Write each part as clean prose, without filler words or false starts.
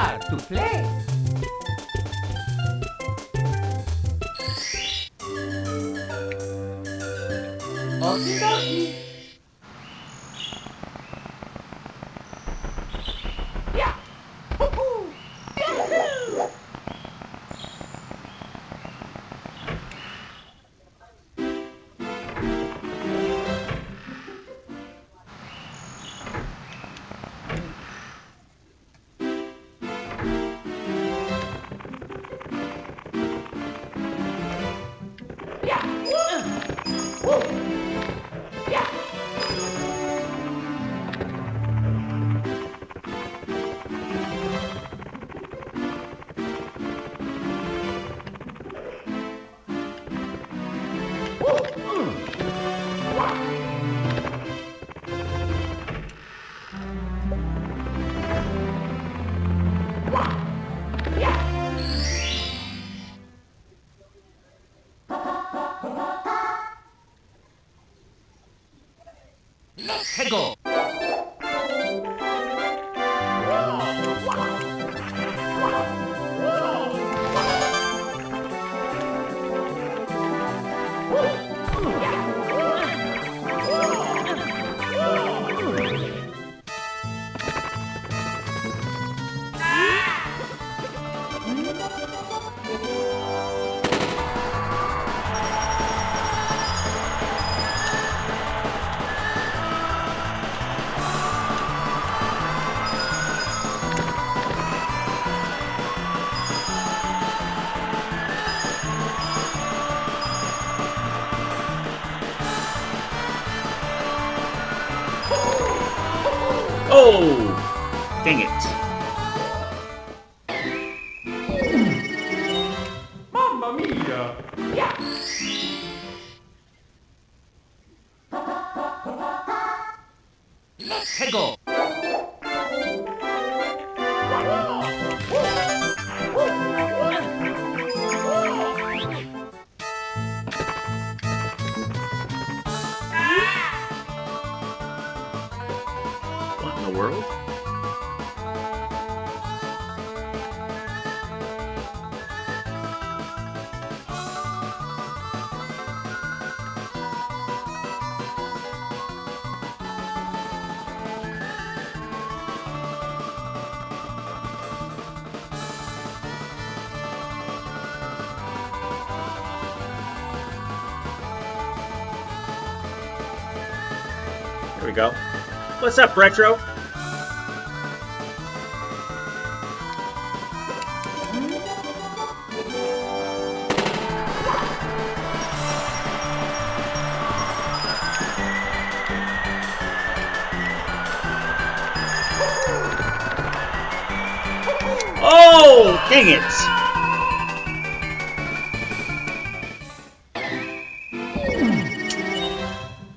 Start to play. Okie dokie. Yeah. Woohoo. Yahoo. Yeah. Woo. Yeah. Let's go. Oh! Dang it. Mamma mia! Yeah! Let's go! What in the world? There we go. What's up, Retro? Oh, dang it!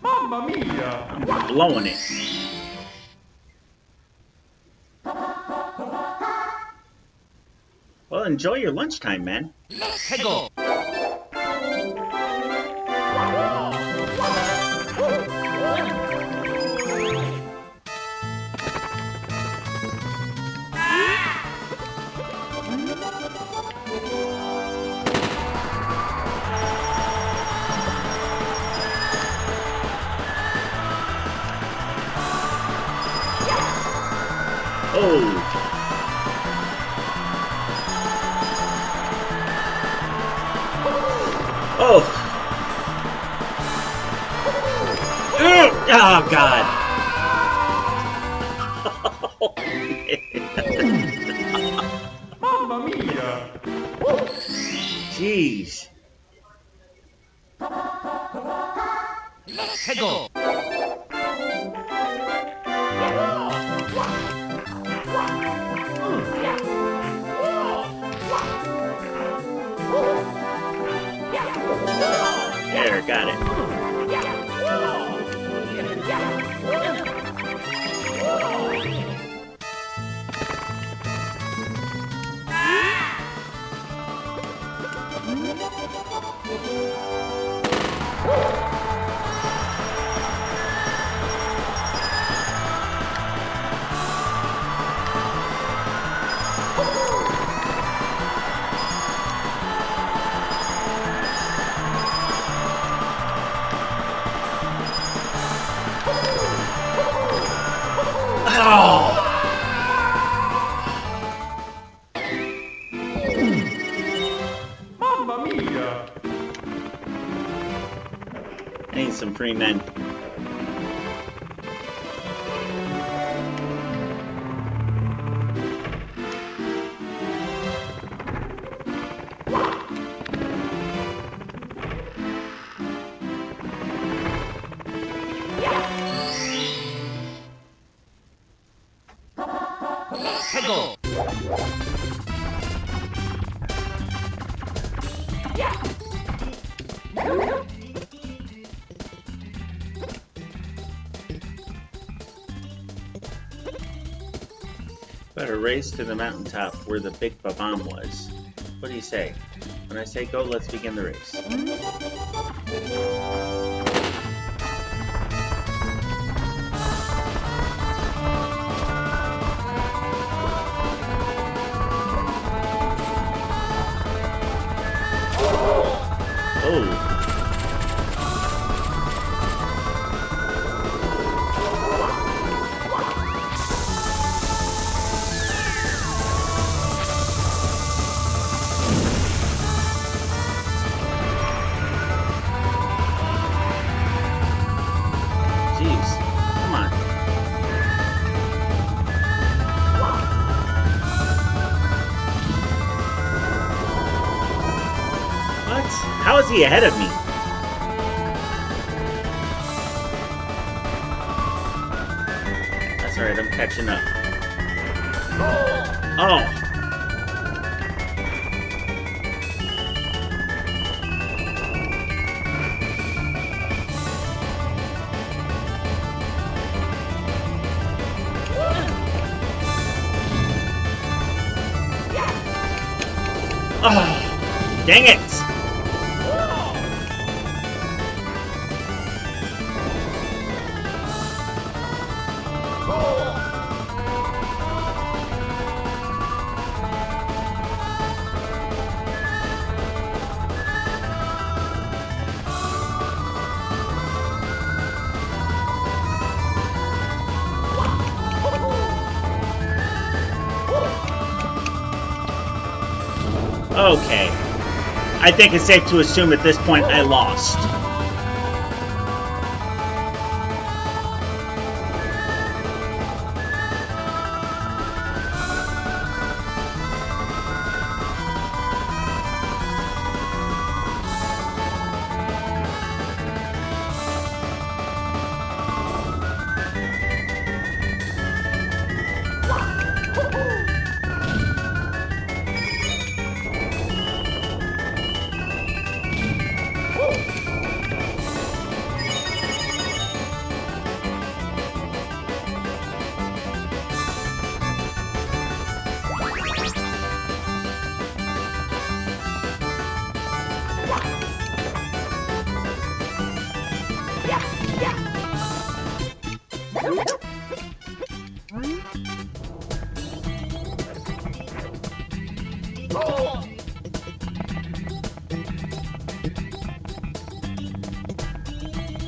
Mamma mia! I'm blowing it. Well, enjoy your lunchtime, man. Let's go! Oh! Oh! Oh, God! Mamma mia! Jeez. Let's go! There, got it. 3 men. Hegel. Better race to the mountaintop where the big bomb was. What do you say? When I say go, let's begin the race. Oh. Jeez, come on. What? How is he ahead of me? That's alright, I'm catching up. Oh! Oh! Dang it! Okay. I think it's safe to assume at this point I lost.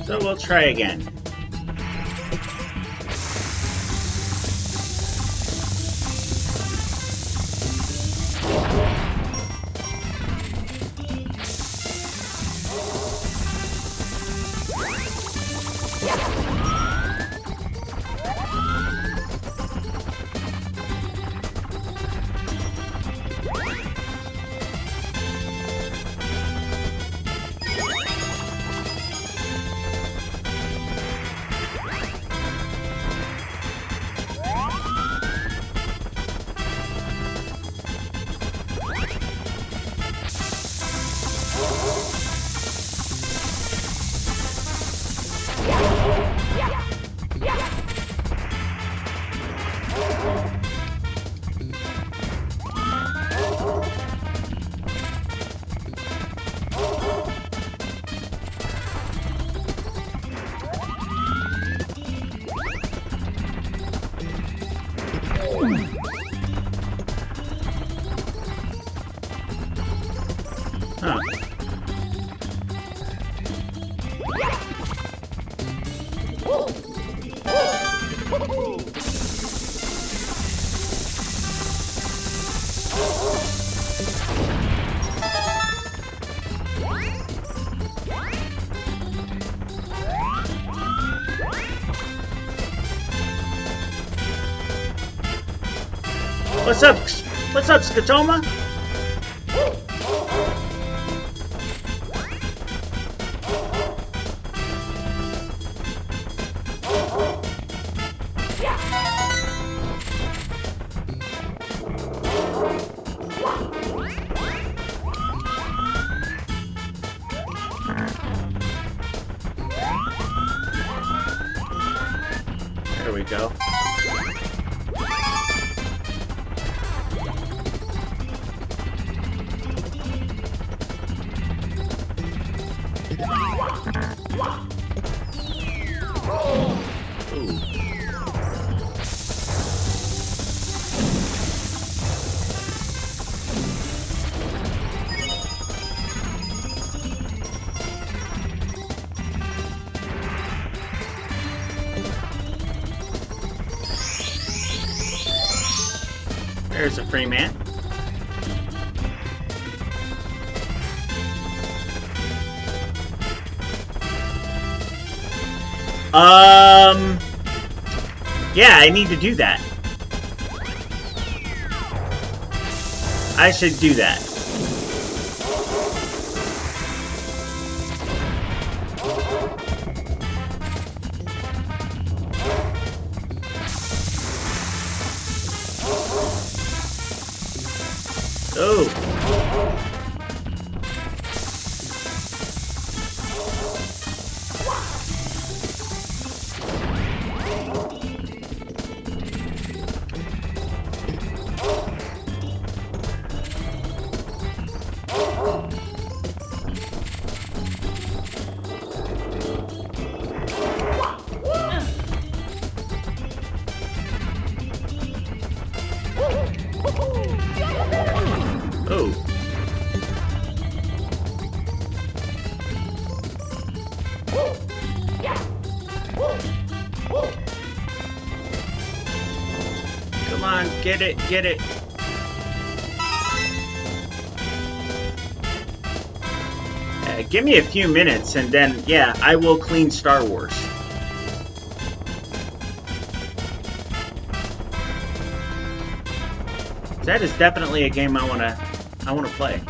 So we'll try again. What's up? What's up, Skatoma? There we go. Ooh. There's a free man. Yeah, I need to do that. I should do that. Oh. Oh. Come on, get it, get it. Give me a few minutes and then, yeah, I will clean Star Wars. That is definitely a game I wanna play.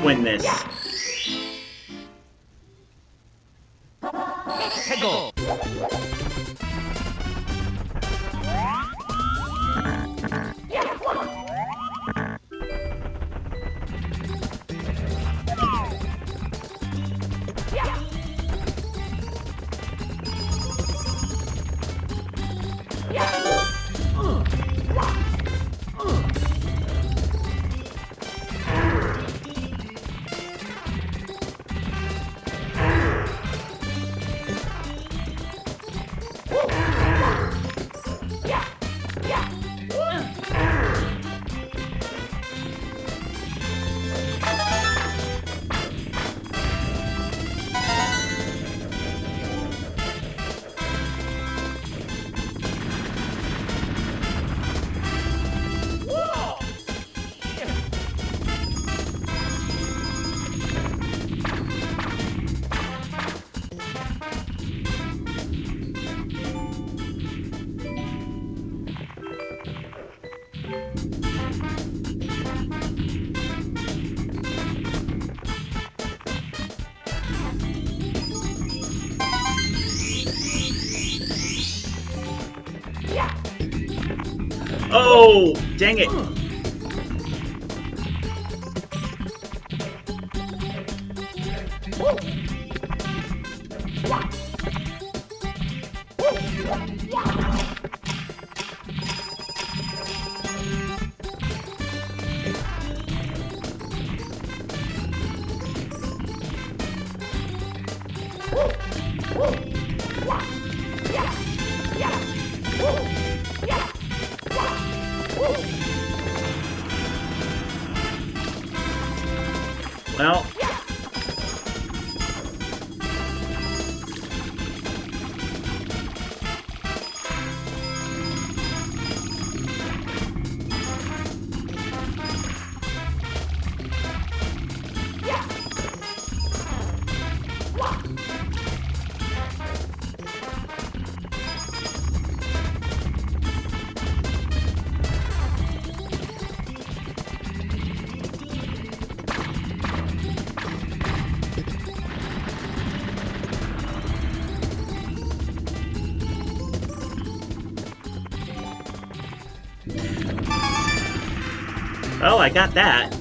win this. Hegel. Oh, dang it. Well, oh, I got that.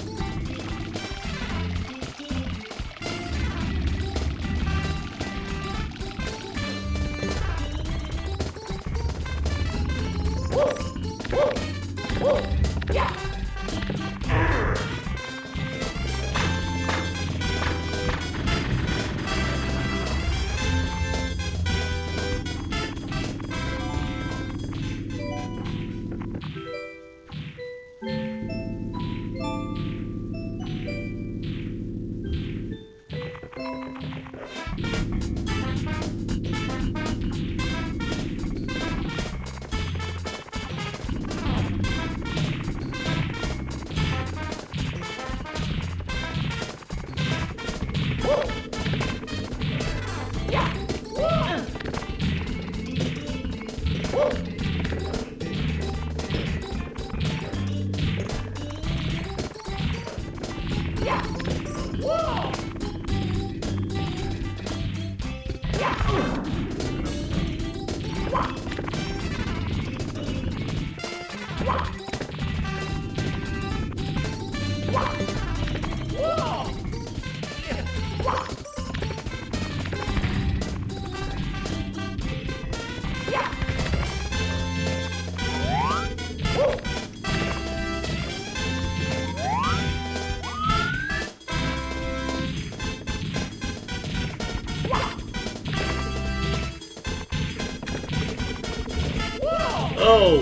Oh!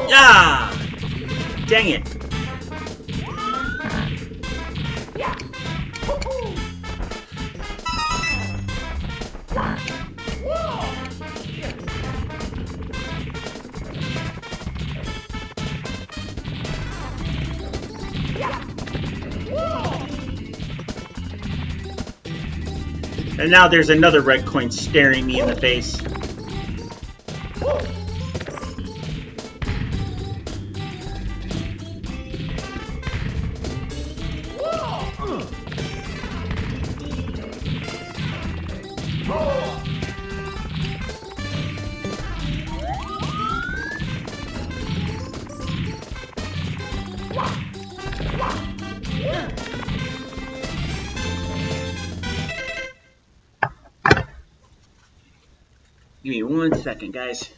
Yeah! Dang it! And now there's another red coin staring me in the face. Give me 1 second, guys.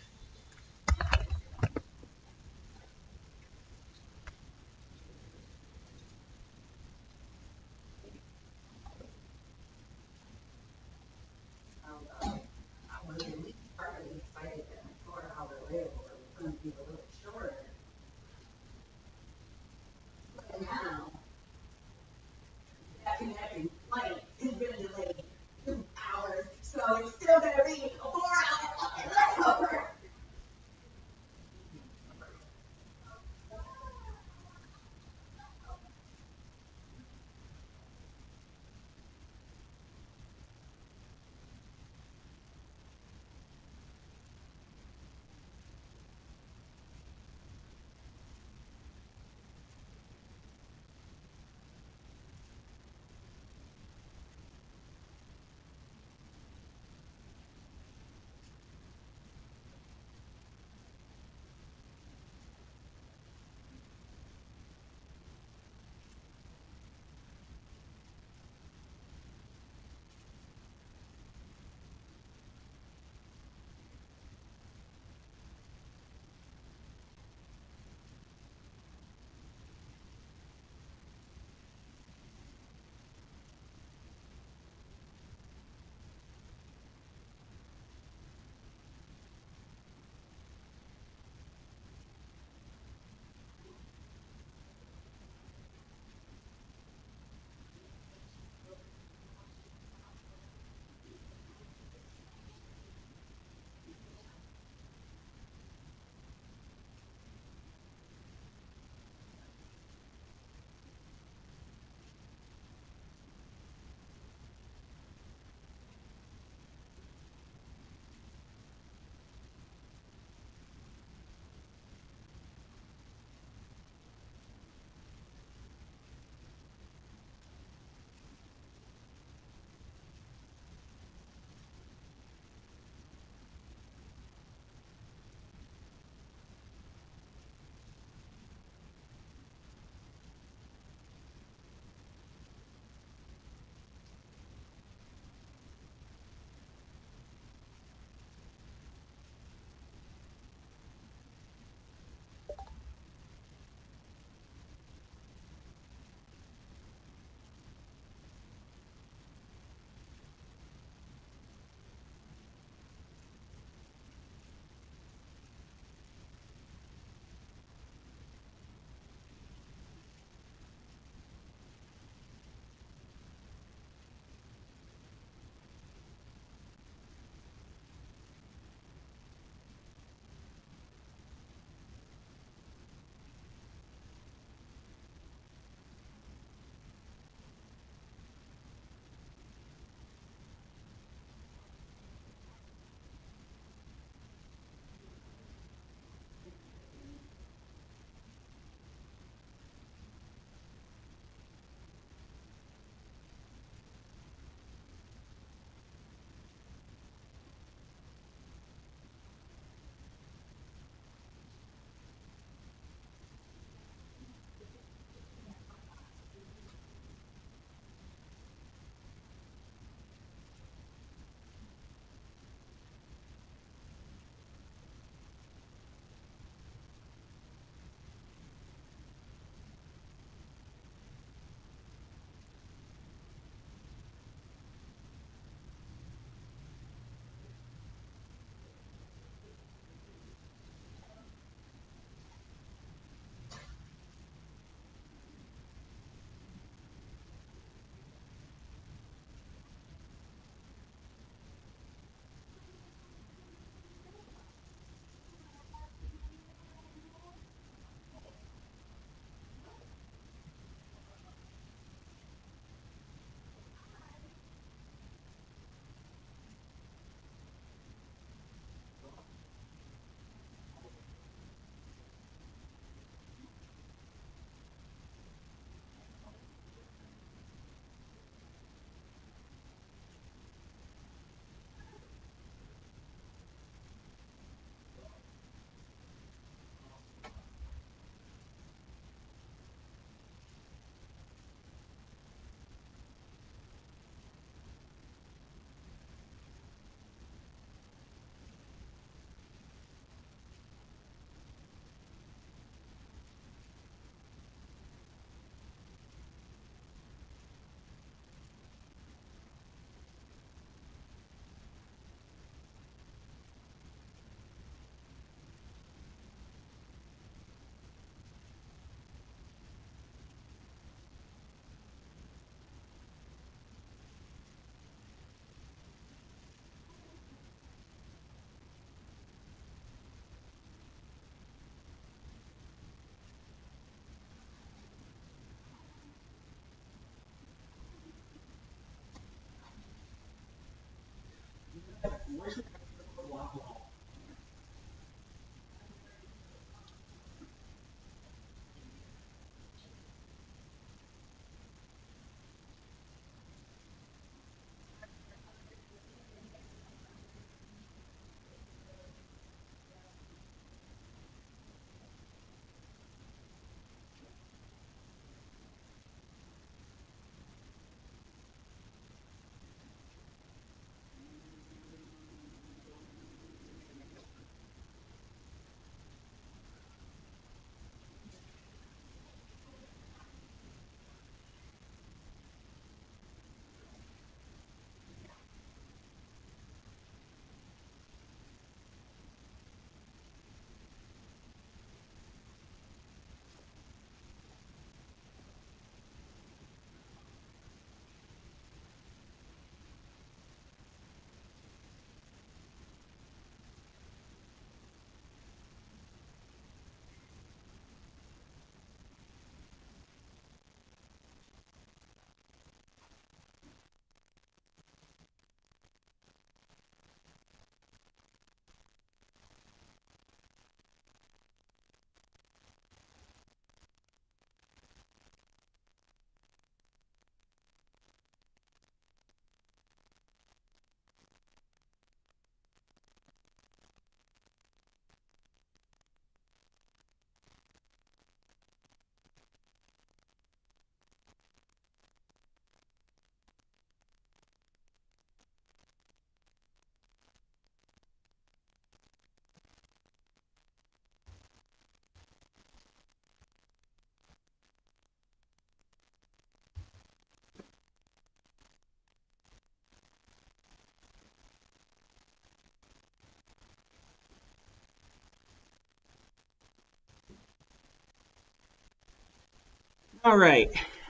All right,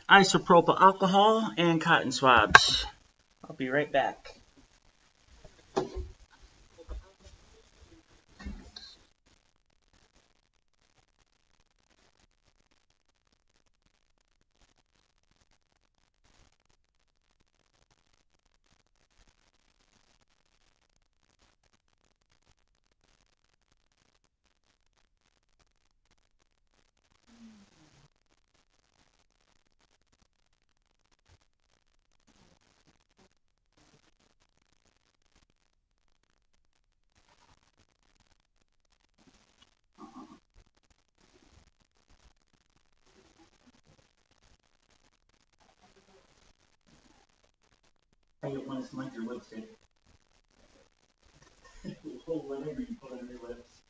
isopropyl alcohol and cotton swabs. I'll be right back. I don't want to smudge your lipstick. Whatever you put on your lips.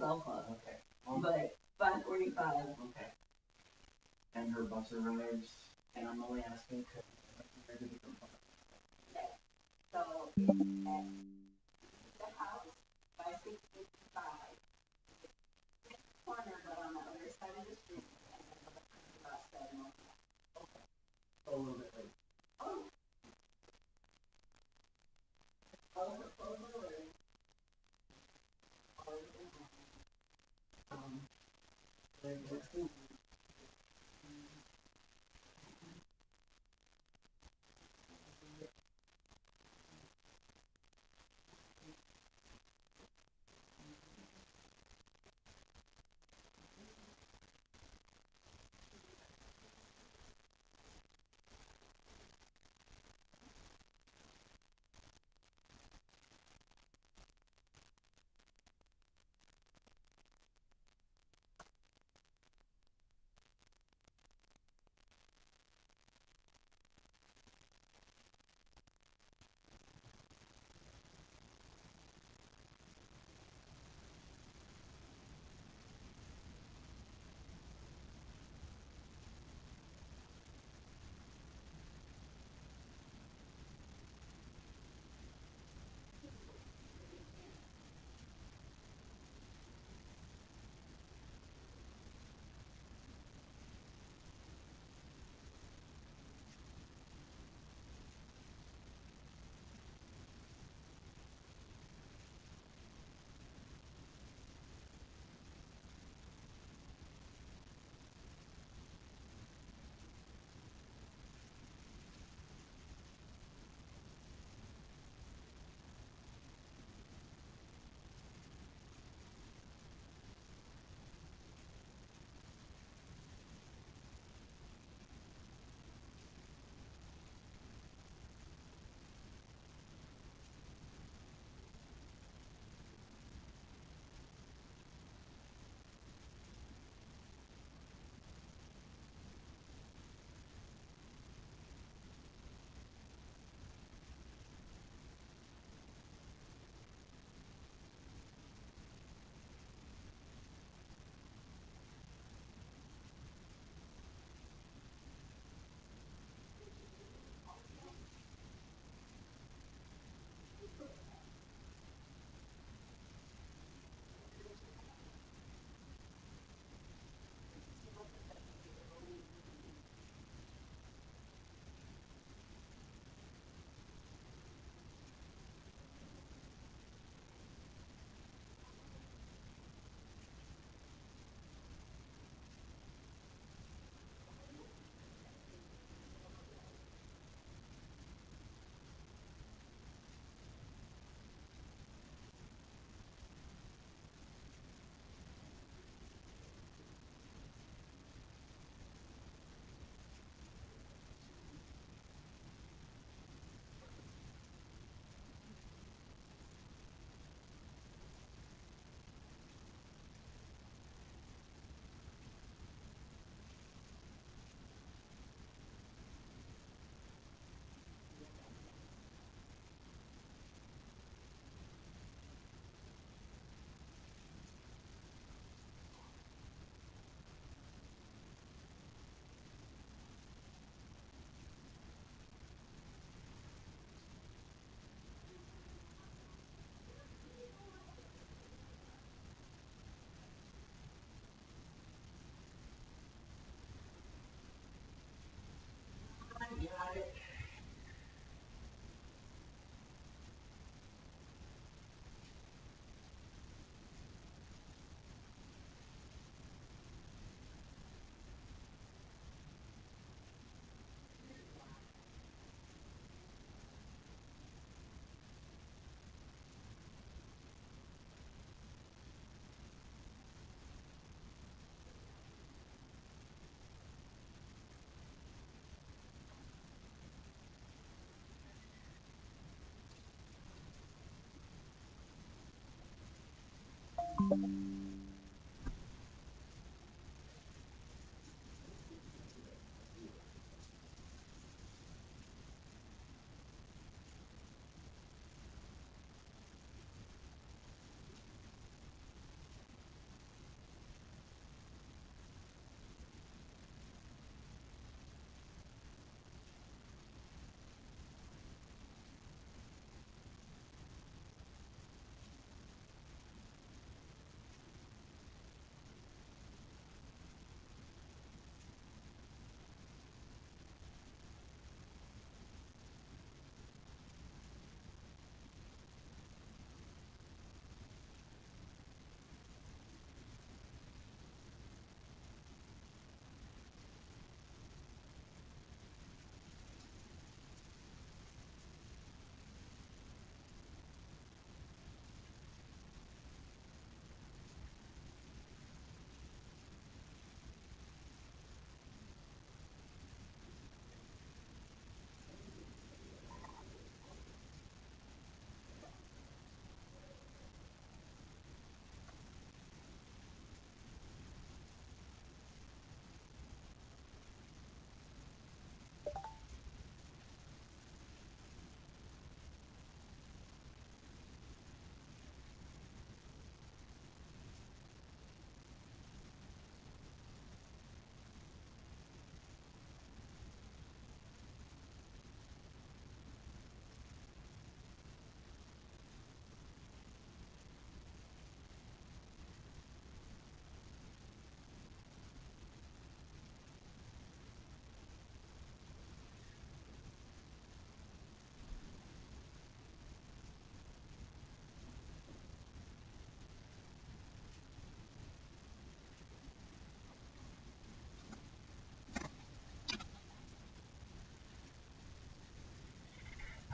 cell phone. Okay. Well, But 5:45. okay. And her bus arrives, and I'm only asking because there's a different bus. So it's at the house by 6:55. Corner, but on the other side of the street, and then about 7:00. A little bit late. Oh. Over. What's the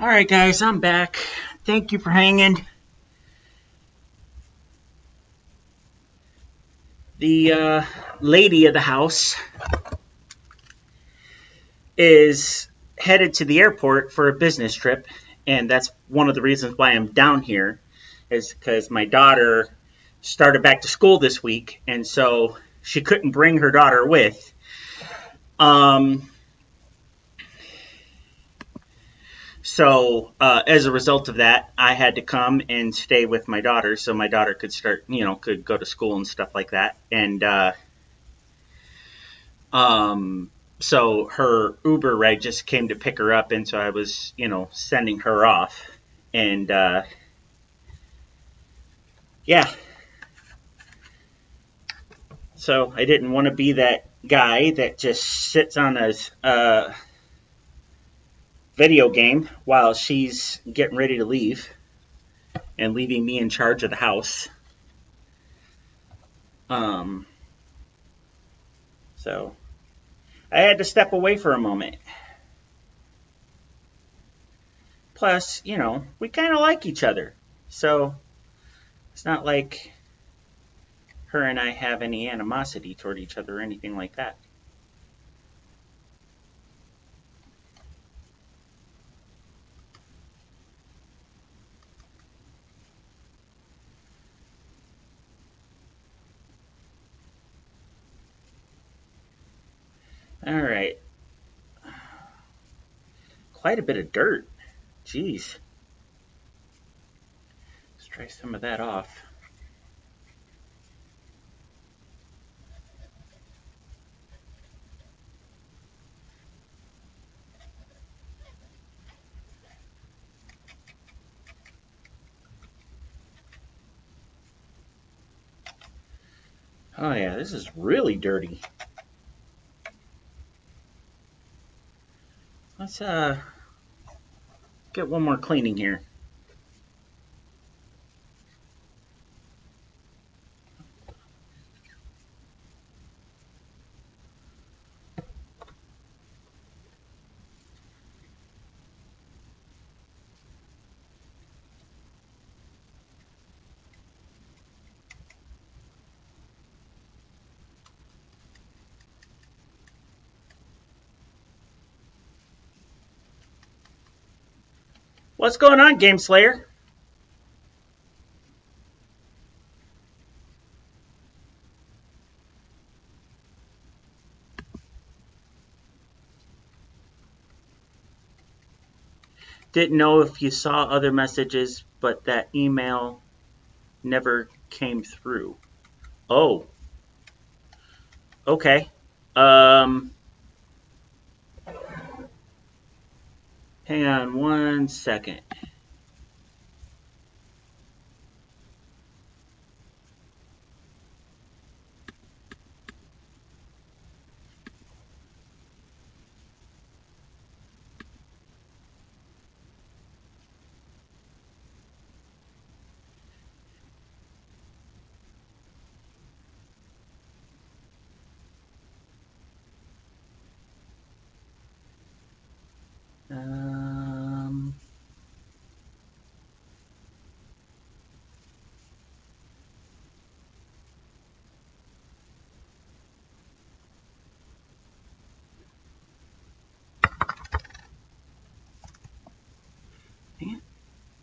Alright guys, I'm back. Thank you for hanging. The lady of the house is headed to the airport for a business trip, and that's one of the reasons why I'm down here, is because my daughter started back to school this week, and so she couldn't bring her daughter with. So as a result of that, I had to come and stay with my daughter so my daughter could could go to school and stuff like that. And so her Uber ride just came to pick her up, and so I was, sending her off. And yeah, so I didn't want to be that guy that just sits on his video game while she's getting ready to leave and leaving me in charge of the house. So I had to step away for a moment. Plus, we kind of like each other. So it's not like her and I have any animosity toward each other or anything like that. All right. Quite a bit of dirt. Jeez. Let's try some of that off. Oh yeah, this is really dirty. Let's get one more cleaning here. What's going on, Game Slayer? Didn't know if you saw other messages, but that email never came through. Oh. Okay. Hang on one second.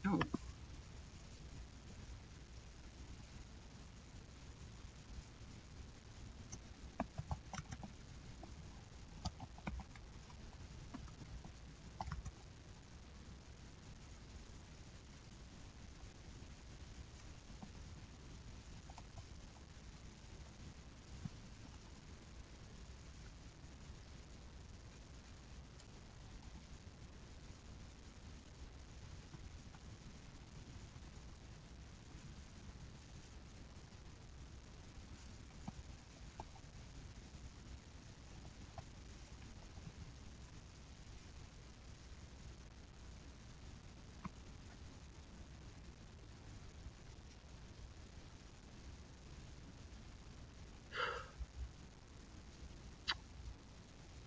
No.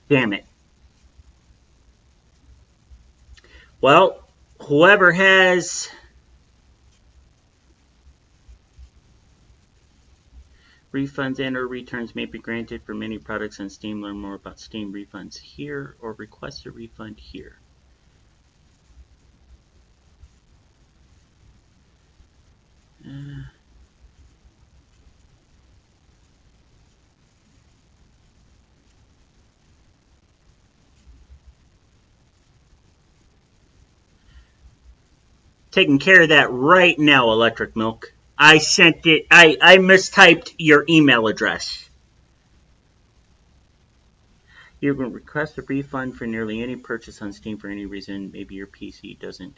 Damn it. Well, whoever has refunds and or returns may be granted for many products on Steam. Learn more about Steam refunds here or request a refund here. Taking care of that right now, Electric Milk. I sent it. I mistyped your email address. You can request a refund for nearly any purchase on Steam for any reason. Maybe your PC doesn't.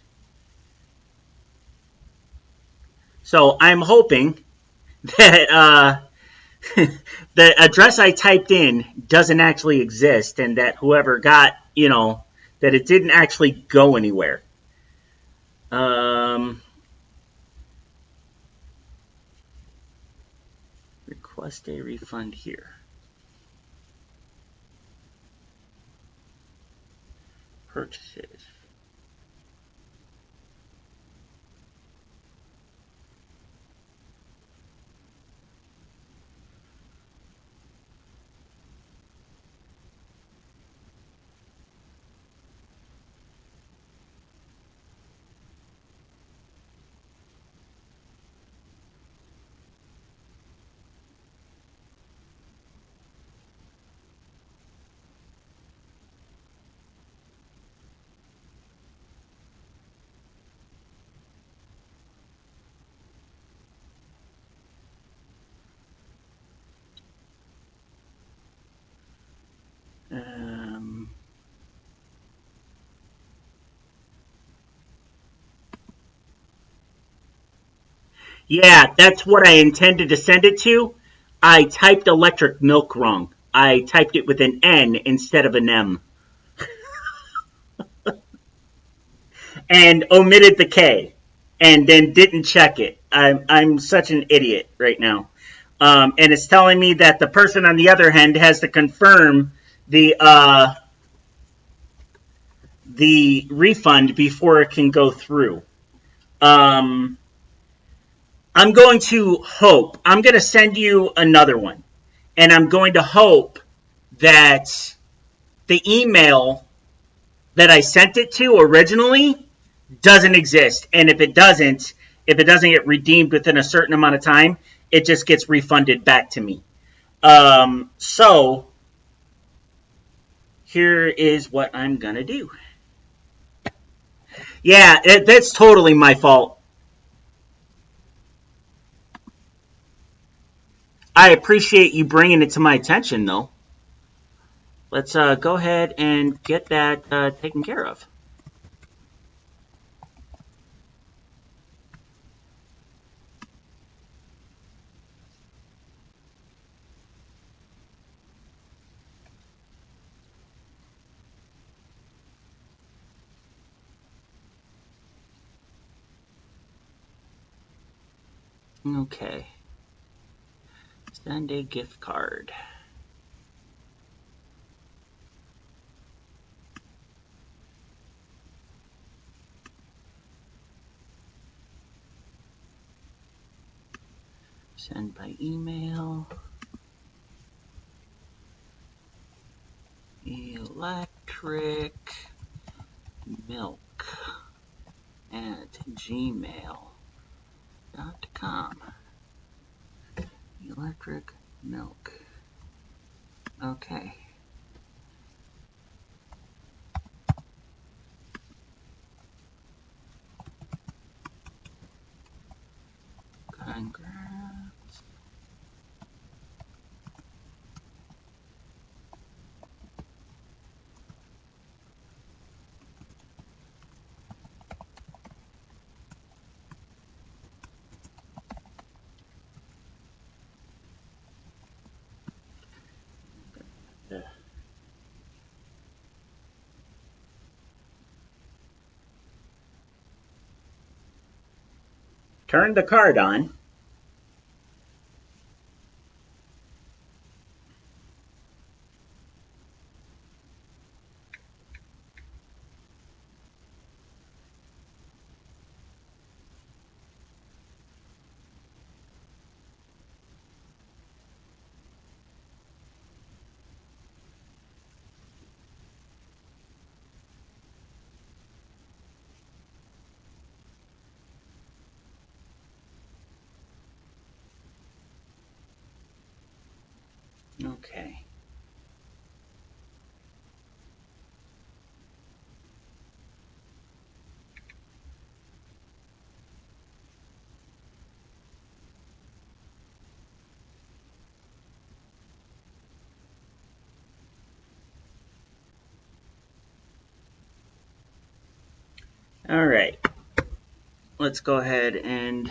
So I'm hoping that the address I typed in doesn't actually exist, and that whoever got, that it didn't actually go anywhere. Request a refund here. Purchases. Yeah, that's what I intended to send it to. I typed Electric Milk wrong. I typed it with an N instead of an M. And omitted the K. And then didn't check it. I'm such an idiot right now. And it's telling me that the person on the other end has to confirm the refund before it can go through. I'm going to hope. I'm going to send you another one. And I'm going to hope that the email that I sent it to originally doesn't exist. And if it doesn't get redeemed within a certain amount of time, it just gets refunded back to me. So here is what I'm going to do. Yeah, that's totally my fault. I appreciate you bringing it to my attention, though. Let's go ahead and get that taken care of. Okay. Send a gift card. Send by email. Electric milk at gmail.com. Electric milk. Okay. Congrats. Turn the card on. Okay. All right. Let's go ahead and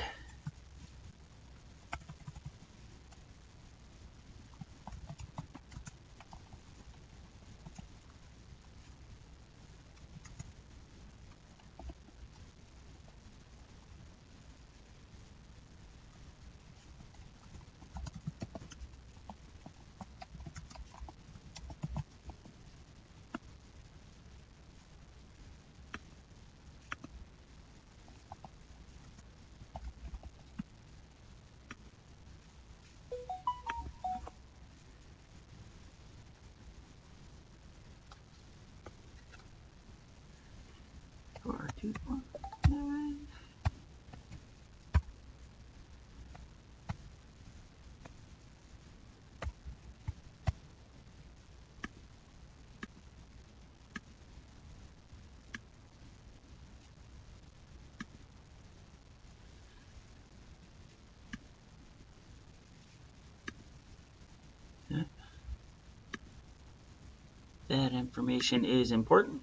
that information is important.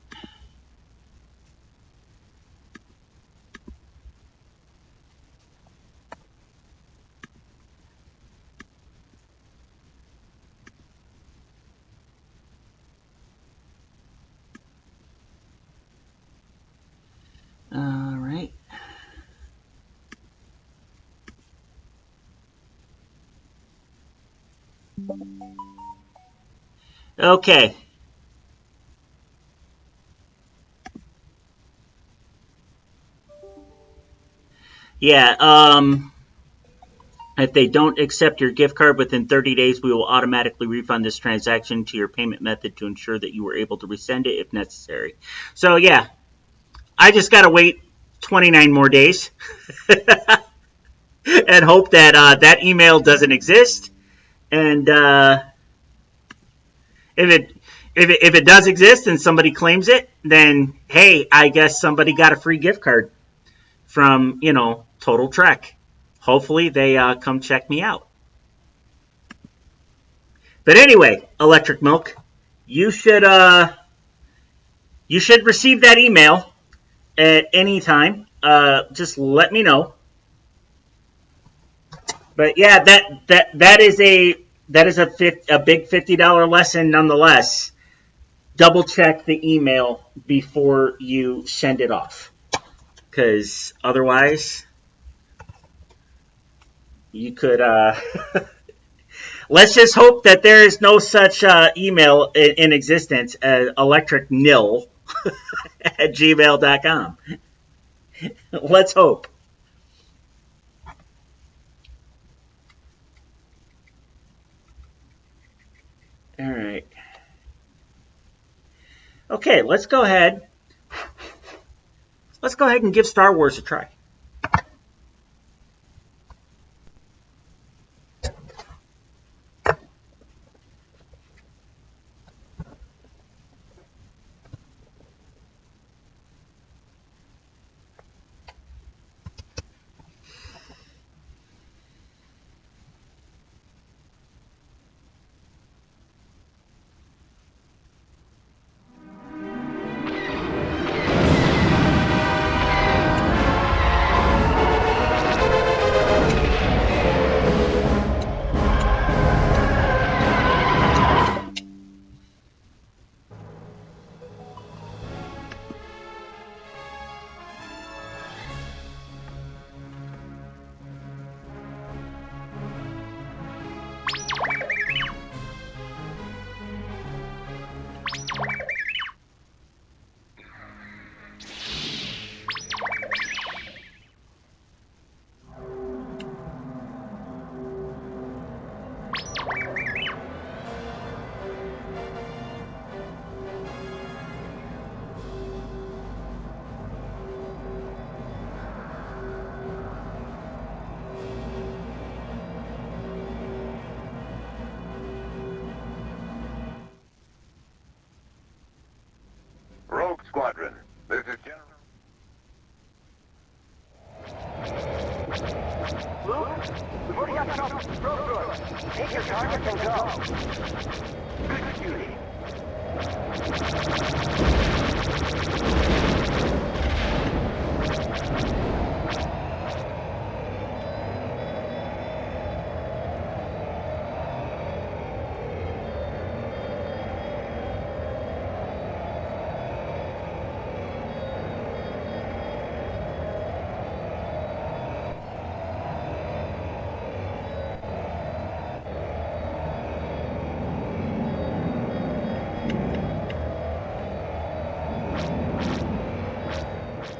All right. Okay. Yeah, if they don't accept your gift card within 30 days, we will automatically refund this transaction to your payment method to ensure that you were able to resend it if necessary. So, yeah, I just got to wait 29 more days and hope that that email doesn't exist. And if it does exist and somebody claims it, then, hey, I guess somebody got a free gift card from, Total Trek. Hopefully they come check me out. But anyway, Electric Milk, you should receive that email at any time. Just let me know. But yeah, that is a big $50 lesson nonetheless. Double check the email before you send it off, because otherwise you could. Let's just hope that there is no such email in existence as electricnil at gmail.com. Let's hope. All right. Okay, let's go ahead. Let's go ahead and give Star Wars a try. Take your targets and go. Good duty.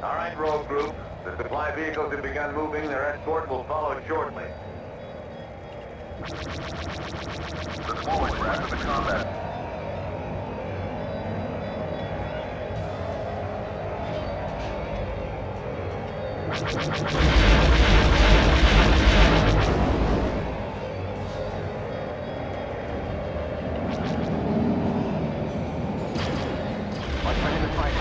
All right, road group. The supply vehicles have begun moving. Their escort will follow shortly. The forward craft of the combat. What's my name is fighting?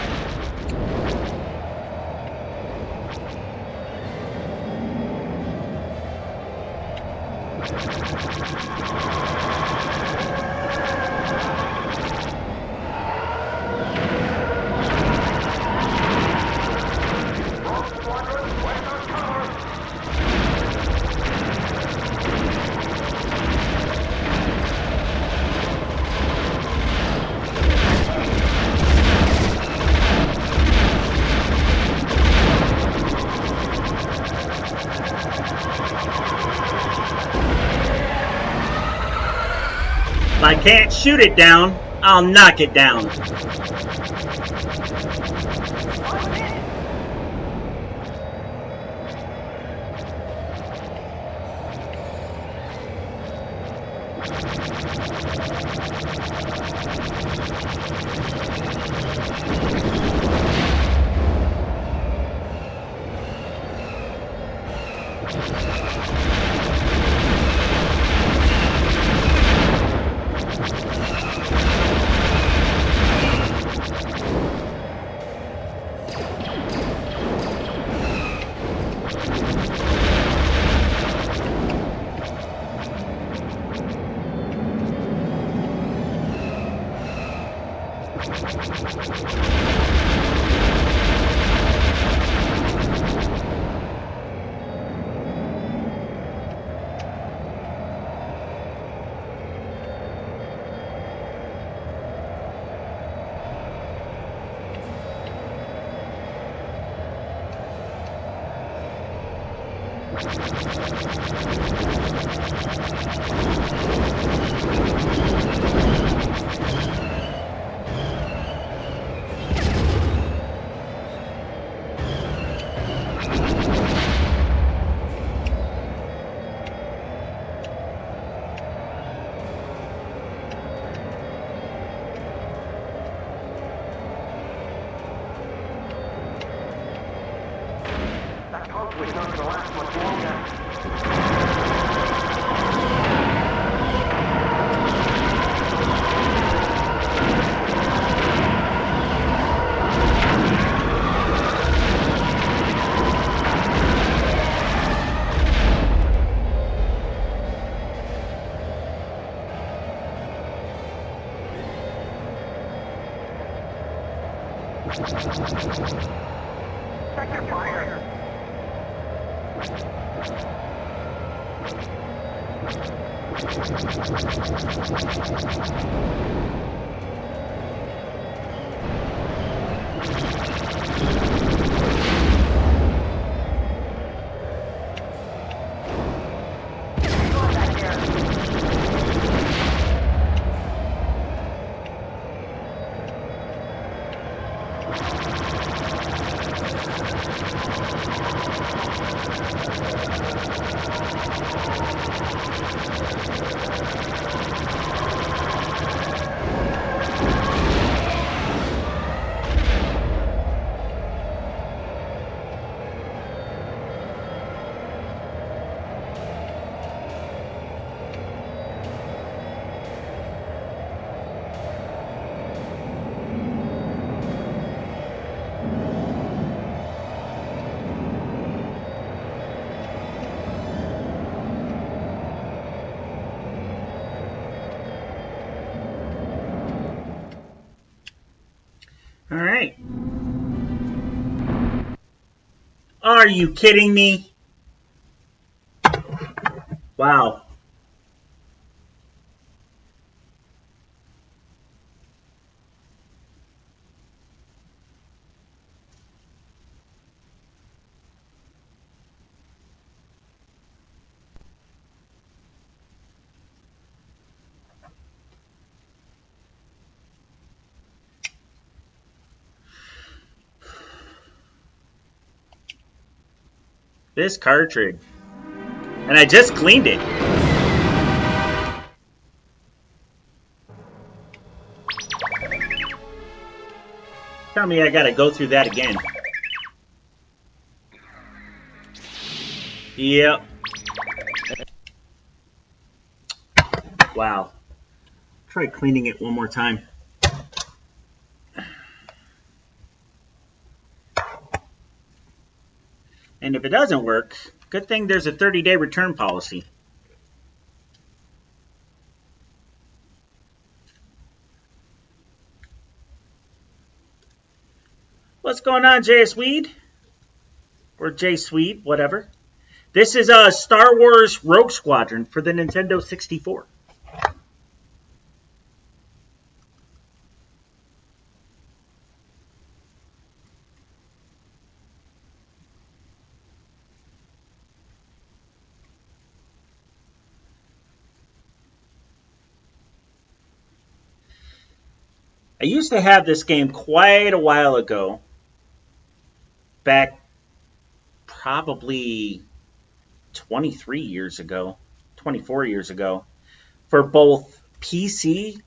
If I can't shoot it down, I'll knock it down. That conflict's not going to last much longer. Check your fire. All right. Are you kidding me? Wow. This cartridge. And I just cleaned it. Tell me I gotta go through that again. Yep. Wow. Try cleaning it one more time. And if it doesn't work, good thing there's a 30-day return policy. What's going on, Jay Swede? Or Jay Swede, whatever. This is a Star Wars Rogue Squadron for the Nintendo 64. I used to have this game quite a while ago. Back probably 23 years ago, 24 years ago, for both PC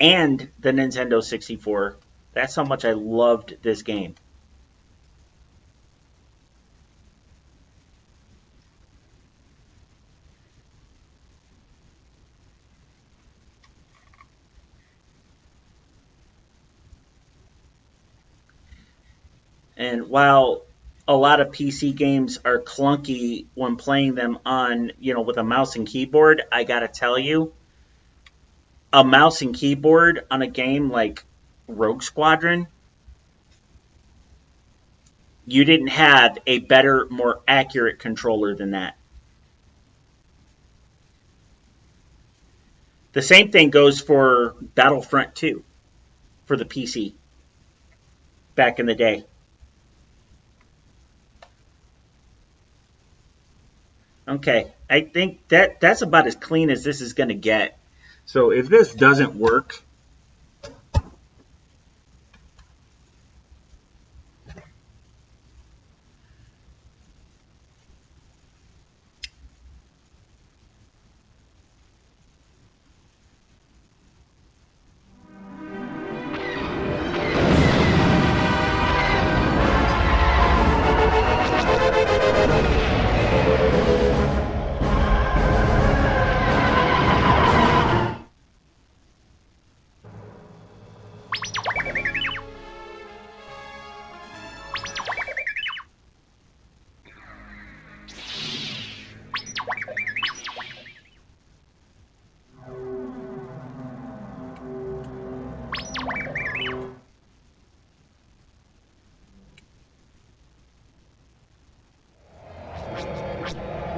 and the Nintendo 64. That's how much I loved this game. And while a lot of PC games are clunky when playing them on, with a mouse and keyboard, I gotta tell you, a mouse and keyboard on a game like Rogue Squadron, you didn't have a better, more accurate controller than that. The same thing goes for Battlefront 2 for the PC back in the day. Okay, I think that's about as clean as this is going to get. So if this doesn't work,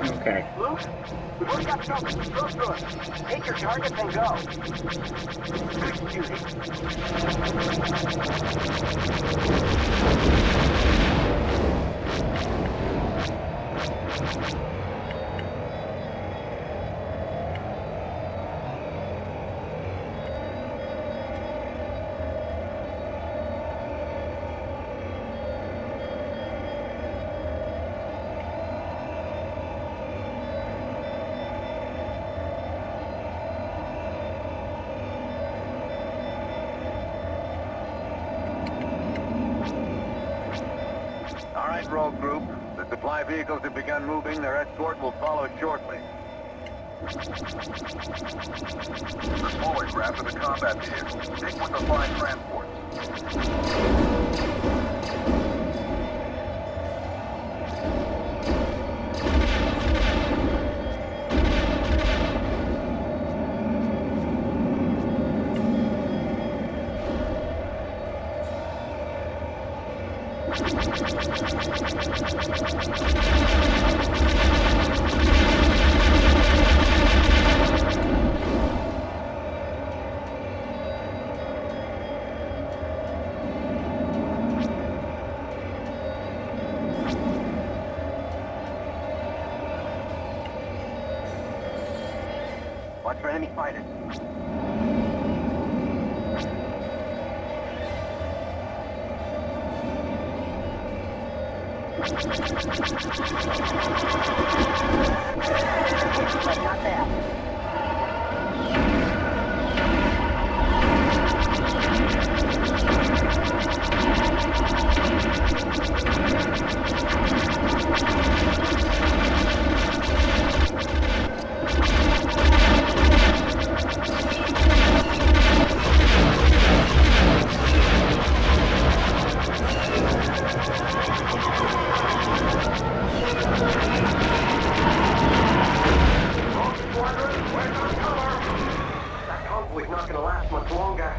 okay. Luke, we've already got something. Go good. Take your targets and go. All right, Rogue Group. The supply vehicles have begun moving. Their escort will follow shortly. The smaller craft are the combat vehicles. Stick with the fine transports. Watch for enemy fighters. Not bad. That conflict's not gonna last much longer.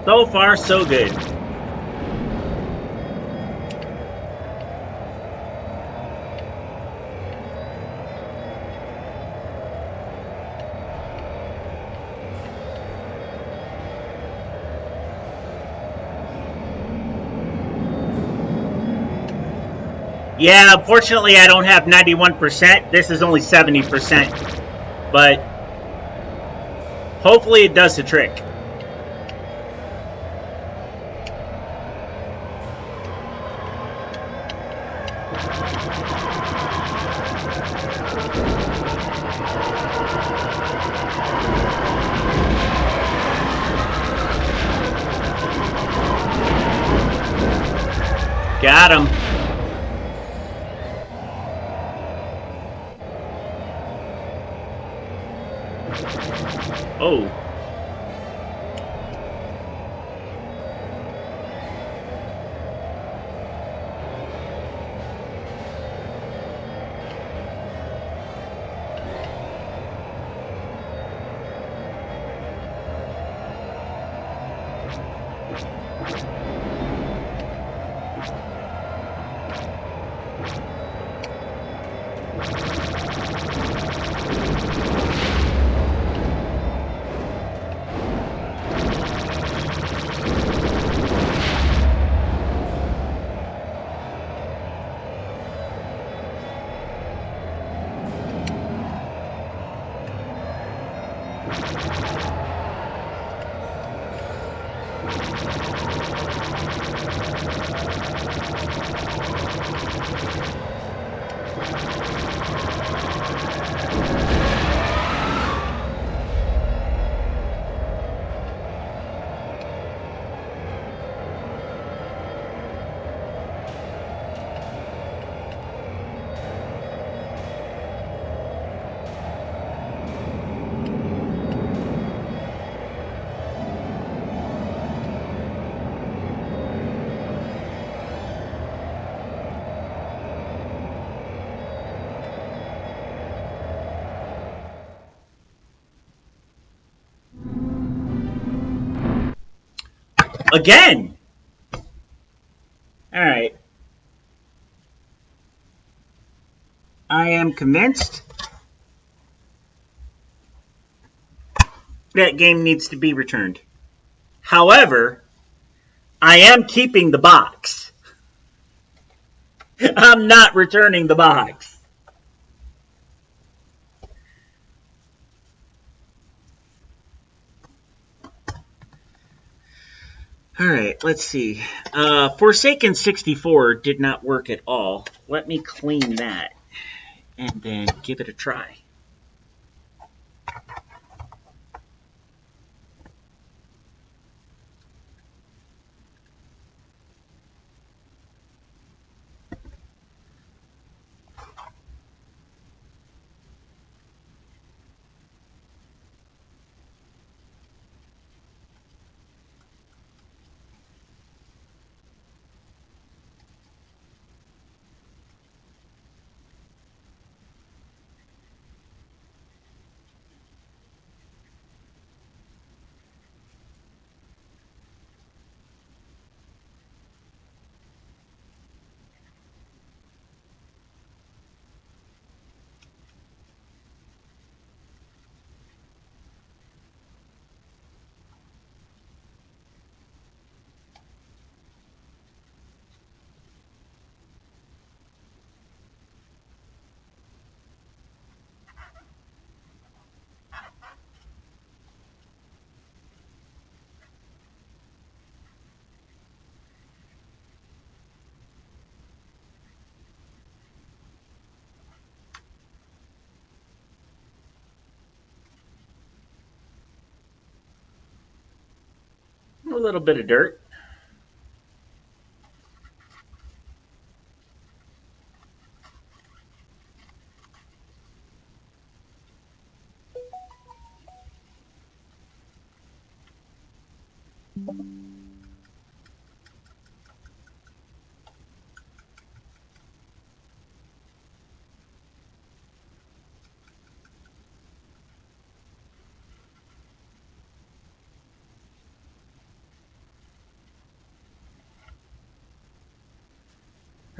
So far, so good. Yeah, unfortunately I don't have 91%. This is only 70%. But hopefully it does the trick. Got him. Oh. Again! Alright. I am convinced that game needs to be returned. However, I am keeping the box. I'm not returning the box. Alright, let's see. Forsaken 64 did not work at all. Let me clean that and then give it a try. A little bit of dirt.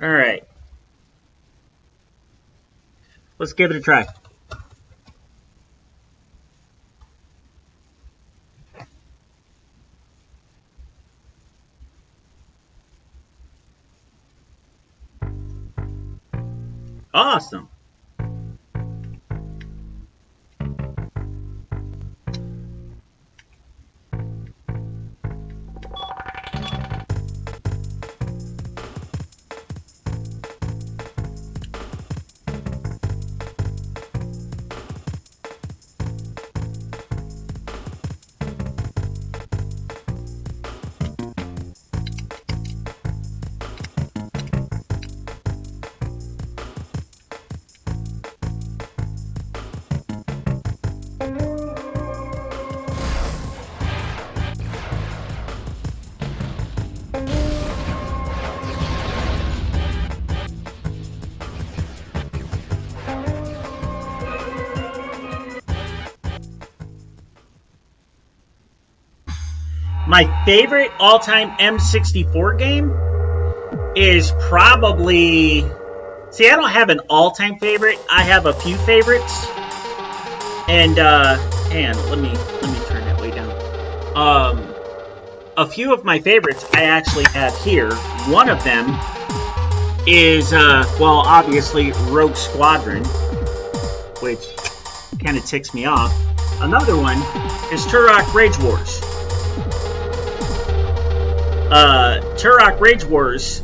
Alright. Let's give it a try. Awesome. My favorite all-time M64 game is probably... See, I don't have an all-time favorite. I have a few favorites. And, hang on, let me turn that way down. A few of my favorites I actually have here. One of them is, well, obviously Rogue Squadron, which kind of ticks me off. Another one is Turok Rage Wars. Turok Rage Wars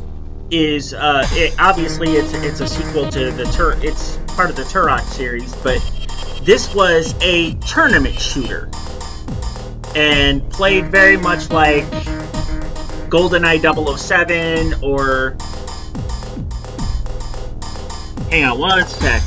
is obviously it's a sequel to it's part of the Turok series, but this was a tournament shooter and played very much like GoldenEye 007 or hang on one sec.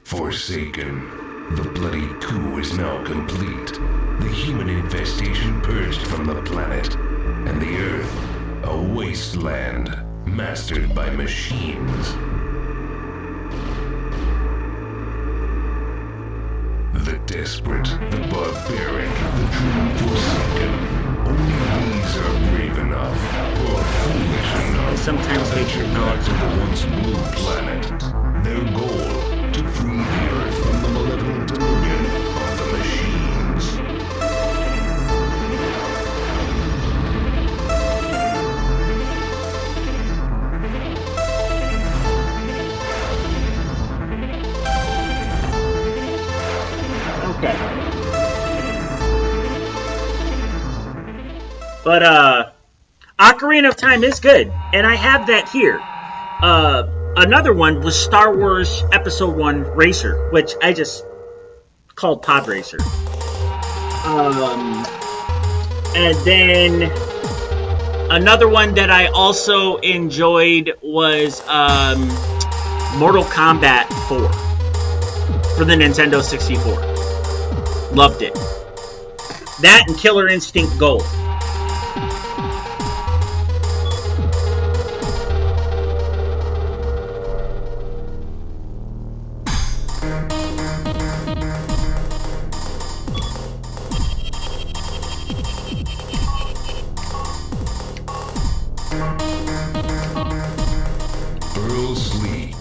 Forsaken. The bloody coup is now complete. The human infestation purged from the planet, and the Earth, a wasteland mastered by machines. The desperate, the barbaric, the true Forsaken. Only these are brave enough, or foolish enough, Sometimes to they venture should back not. to the once blue planet. Their goal, to free the Earth from the malevolent dominion of the machines. But Ocarina of Time is good, and I have that here. Another one was Star Wars Episode 1 Racer, which I just called Pod Racer. And then another one that I also enjoyed was Mortal Kombat 4 for the Nintendo 64. Loved it. That and Killer Instinct Gold. Earl Sleek.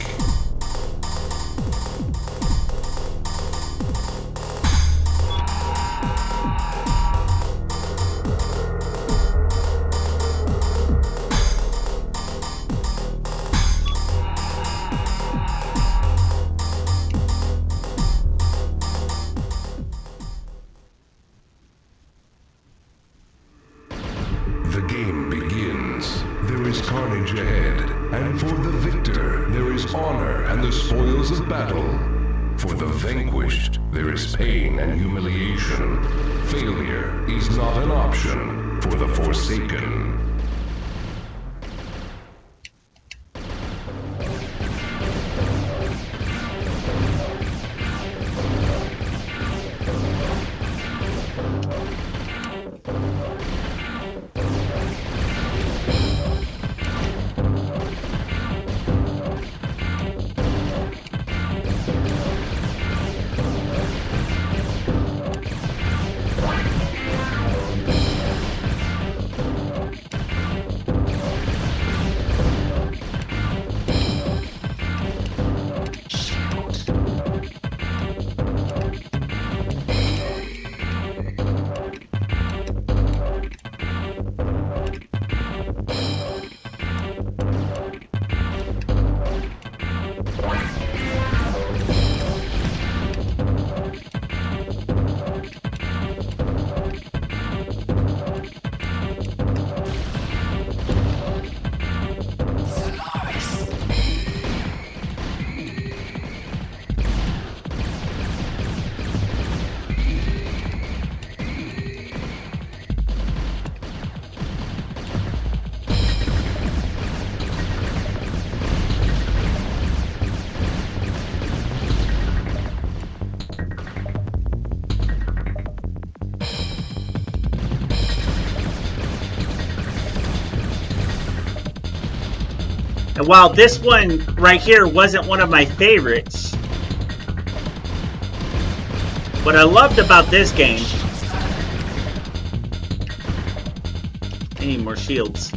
The game begins. There is carnage ahead, and for the victor, there is honor and the spoils of battle. For the vanquished, there is pain and humiliation. Failure is not an option for the Forsaken. And while this one right here wasn't one of my favorites, what I loved about this game... I need more shields.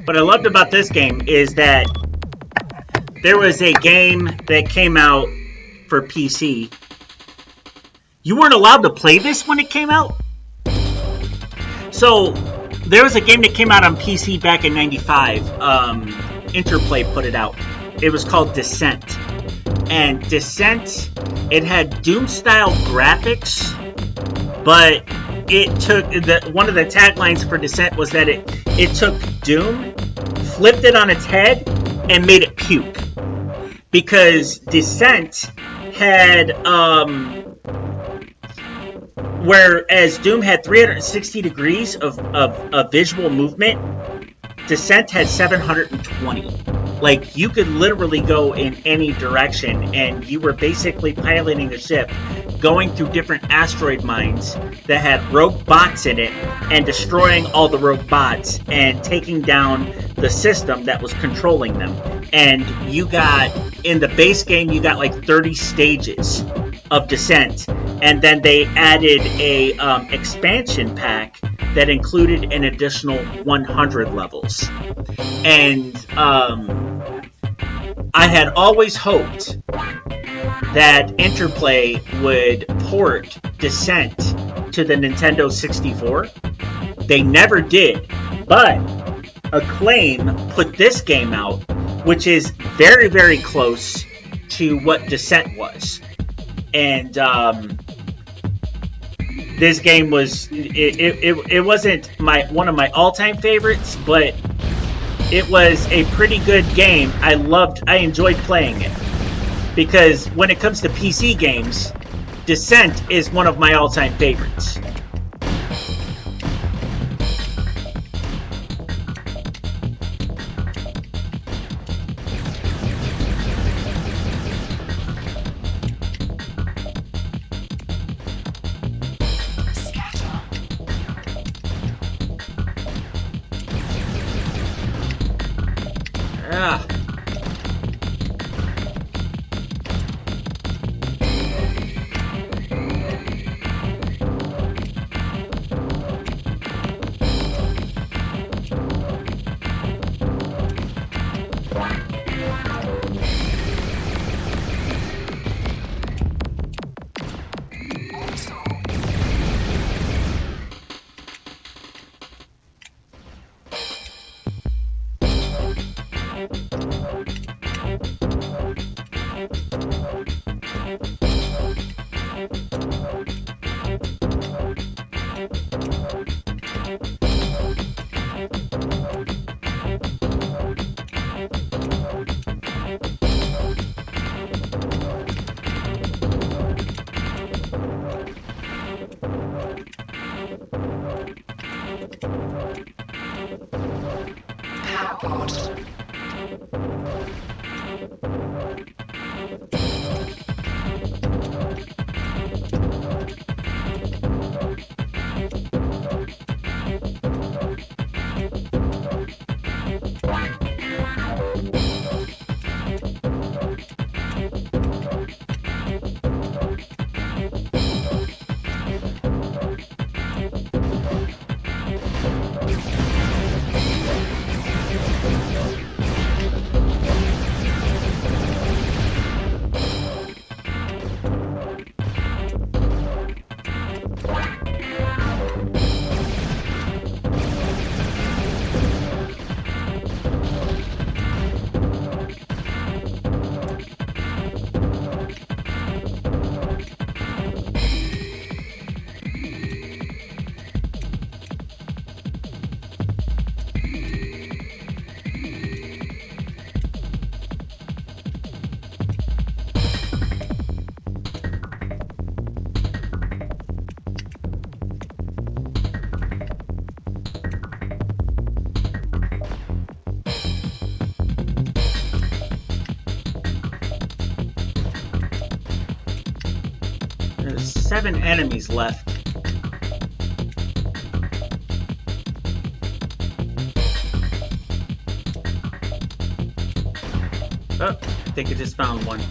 What I loved about this game is that there was a game that came out for PC. You weren't allowed to play this when it came out. So there was a game that came out on PC back in '95. Interplay put it out. It was called Descent. And Descent, it had Doom-style graphics, but it took one of the taglines for Descent was that it took Doom, flipped it on its head, and made it puke. Because Descent had, whereas Doom had 360 degrees of visual movement, Descent had 720. Like, you could literally go in any direction, and you were basically piloting a ship, going through different asteroid mines that had rogue bots in it, and destroying all the rogue bots, and taking down the system that was controlling them. And you got, in the base game, you got like 30 stages of Descent, and then they added a expansion pack that included an additional 100 levels. And I had always hoped that Interplay would port Descent to the Nintendo 64. They never did, but Acclaim put this game out, which is very, very close to what Descent was. And this game was, it wasn't one of my all-time favorites, but it was a pretty good game. I enjoyed playing it. Because when it comes to PC games, Descent is one of my all-time favorites. Ah. There's 7 enemies left. Oh, I think I just found one.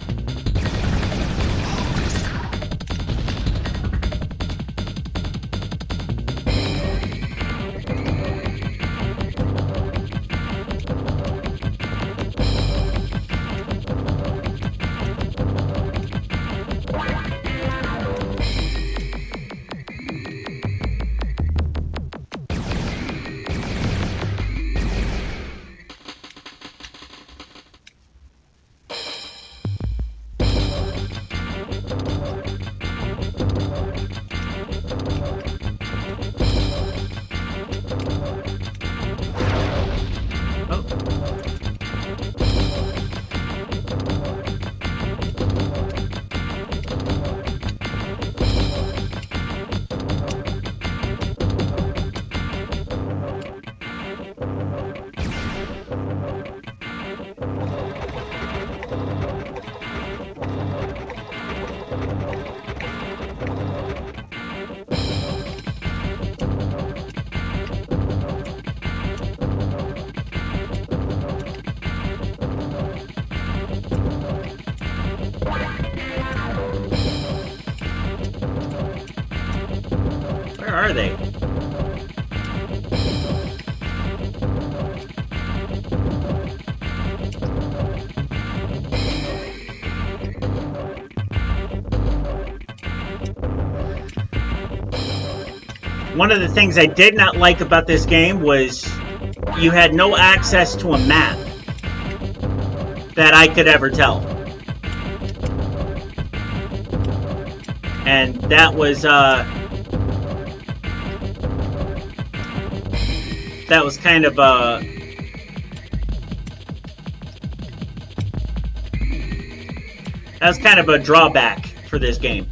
One of the things I did not like about this game was you had no access to a map that I could ever tell. And that was kind of a drawback for this game.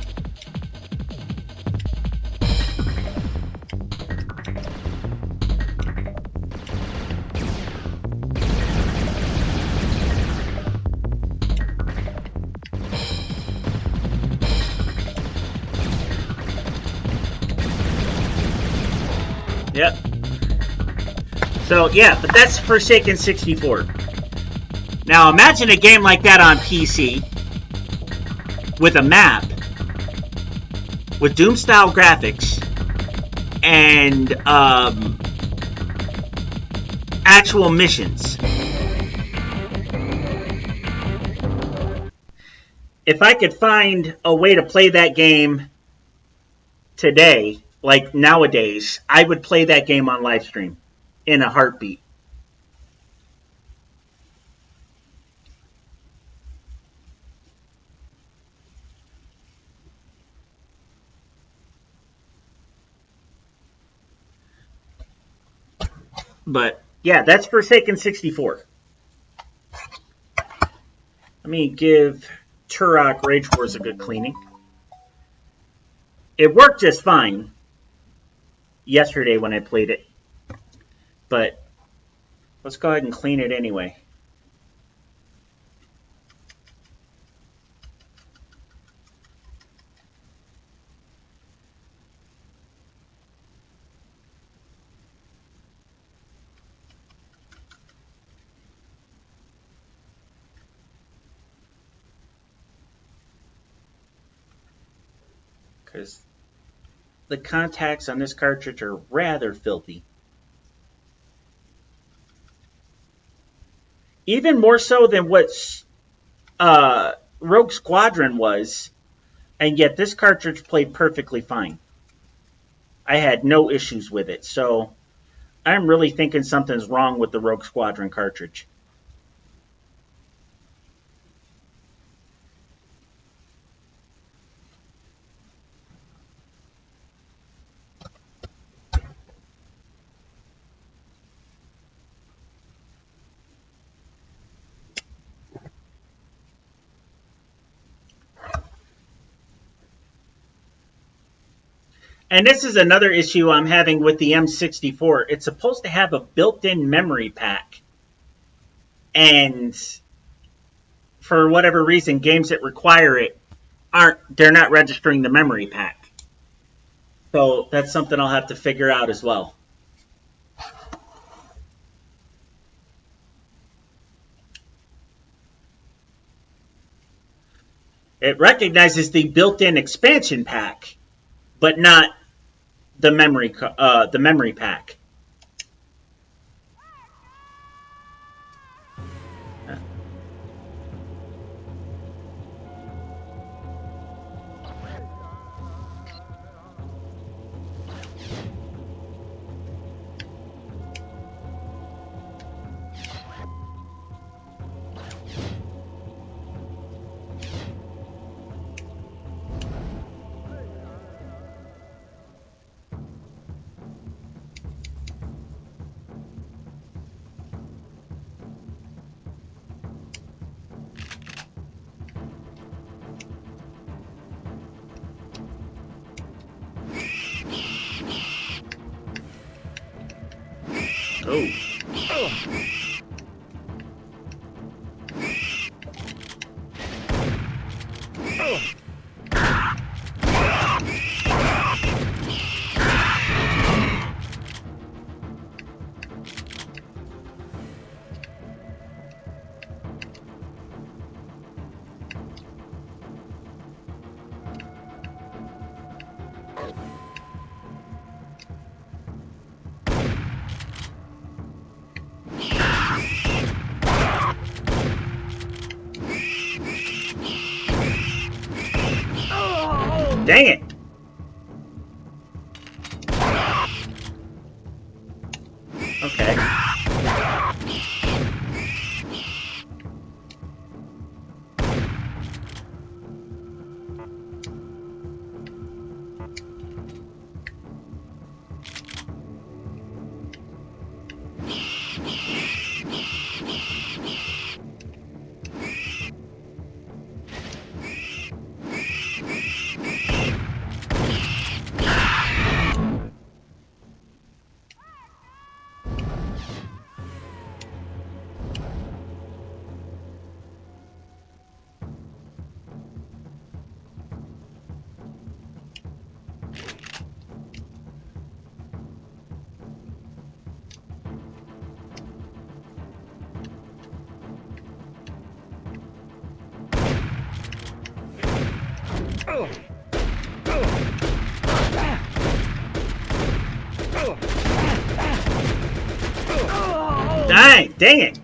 Yep. So, yeah, but that's Forsaken 64. Now, imagine a game like that on PC with a map, with Doom-style graphics, and actual missions. If I could find a way to play that game today, like nowadays, I would play that game on live stream in a heartbeat. But yeah, that's Forsaken 64. Let me give Turok Rage Wars a good cleaning. It worked just fine yesterday when I played it, but let's go ahead and clean it anyway. Because the contacts on this cartridge are rather filthy. Even more so than what Rogue Squadron was, and yet this cartridge played perfectly fine. I had no issues with it, so I'm really thinking something's wrong with the Rogue Squadron cartridge. And this is another issue I'm having with the M64. It's supposed to have a built-in memory pack. And for whatever reason, games that require it they're not registering the memory pack. So that's something I'll have to figure out as well. It recognizes the built-in expansion pack, but not the memory pack. Oh. Dang it! Okay. Dang it!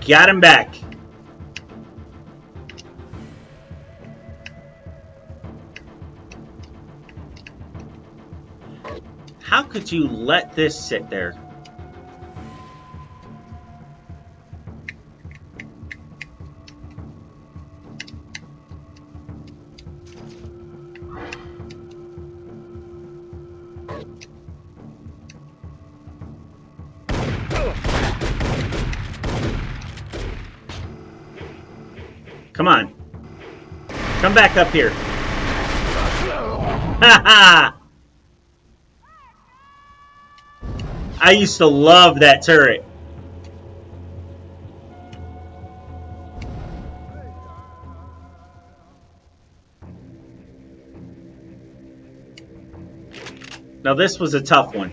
Got him back. How could you let this sit there? Come on. Come back up here. Ha ha! I used to love that turret. Now this was a tough one.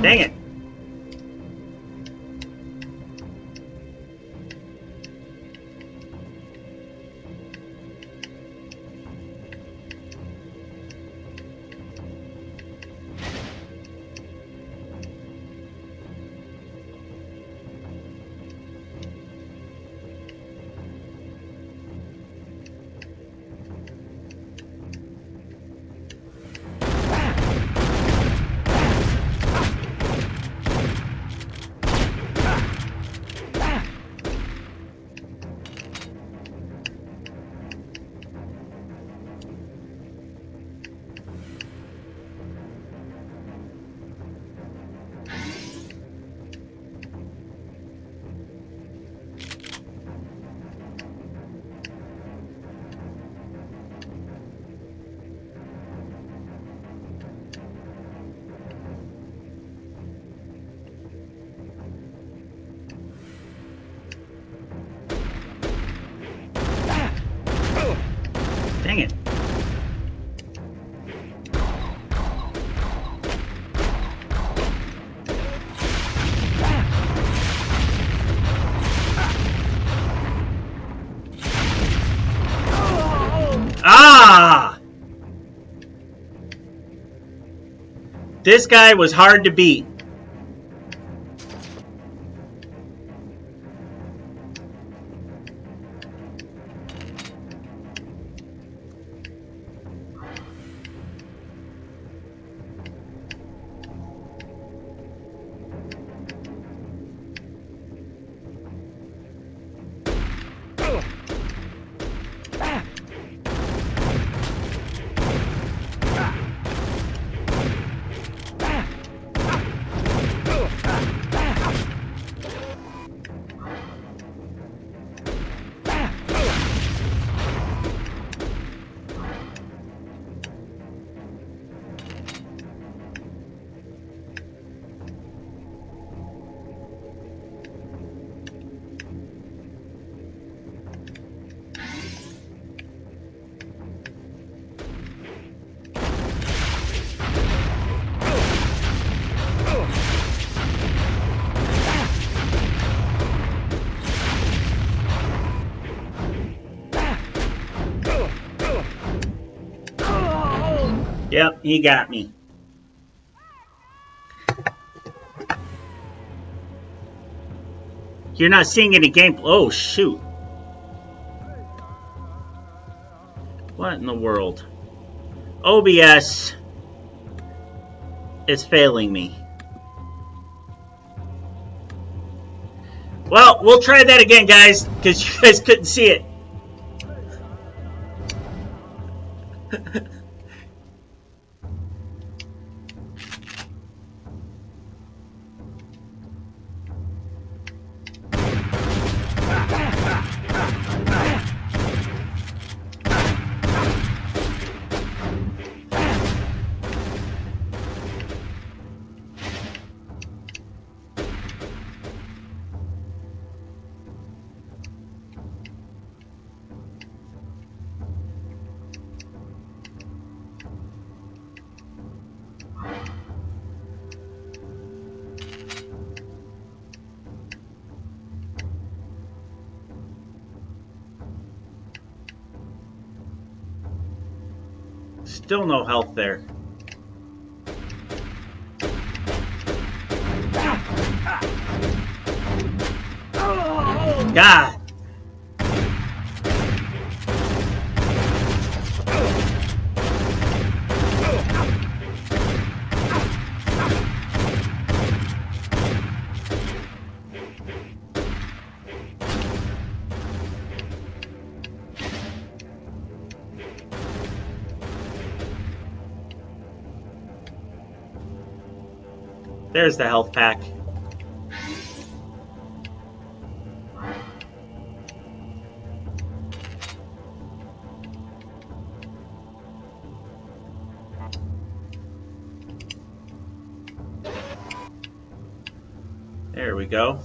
Dang it. Dang it. Ah! This guy was hard to beat. Yep, he got me. You're not seeing any gameplay. Oh, shoot. What in the world? OBS is failing me. Well, we'll try that again, guys, because you guys couldn't see it. Still no health there. God. There's the health pack. There we go.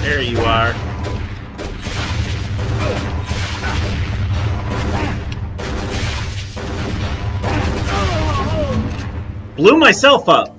There you are. Blew myself up.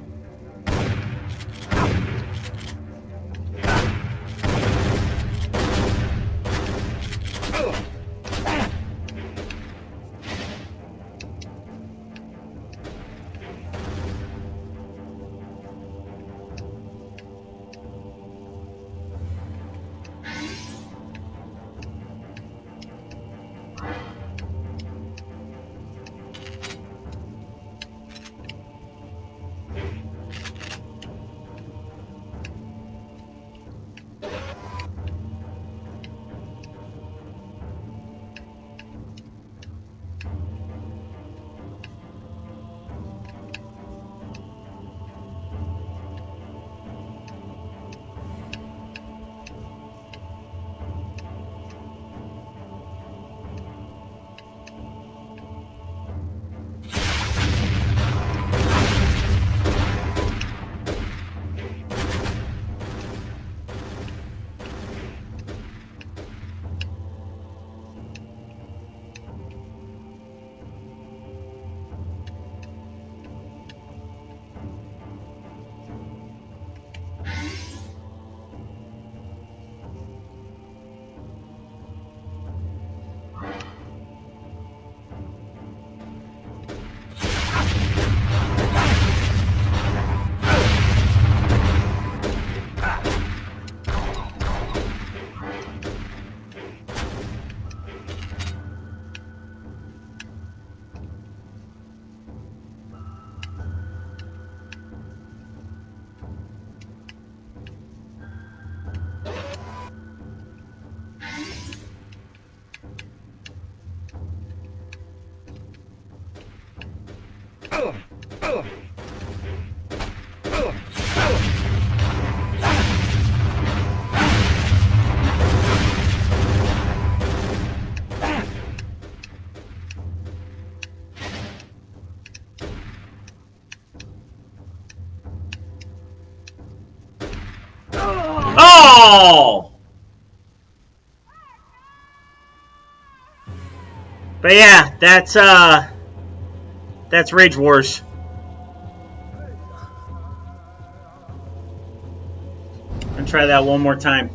But yeah, that's Rage Wars. And try that one more time.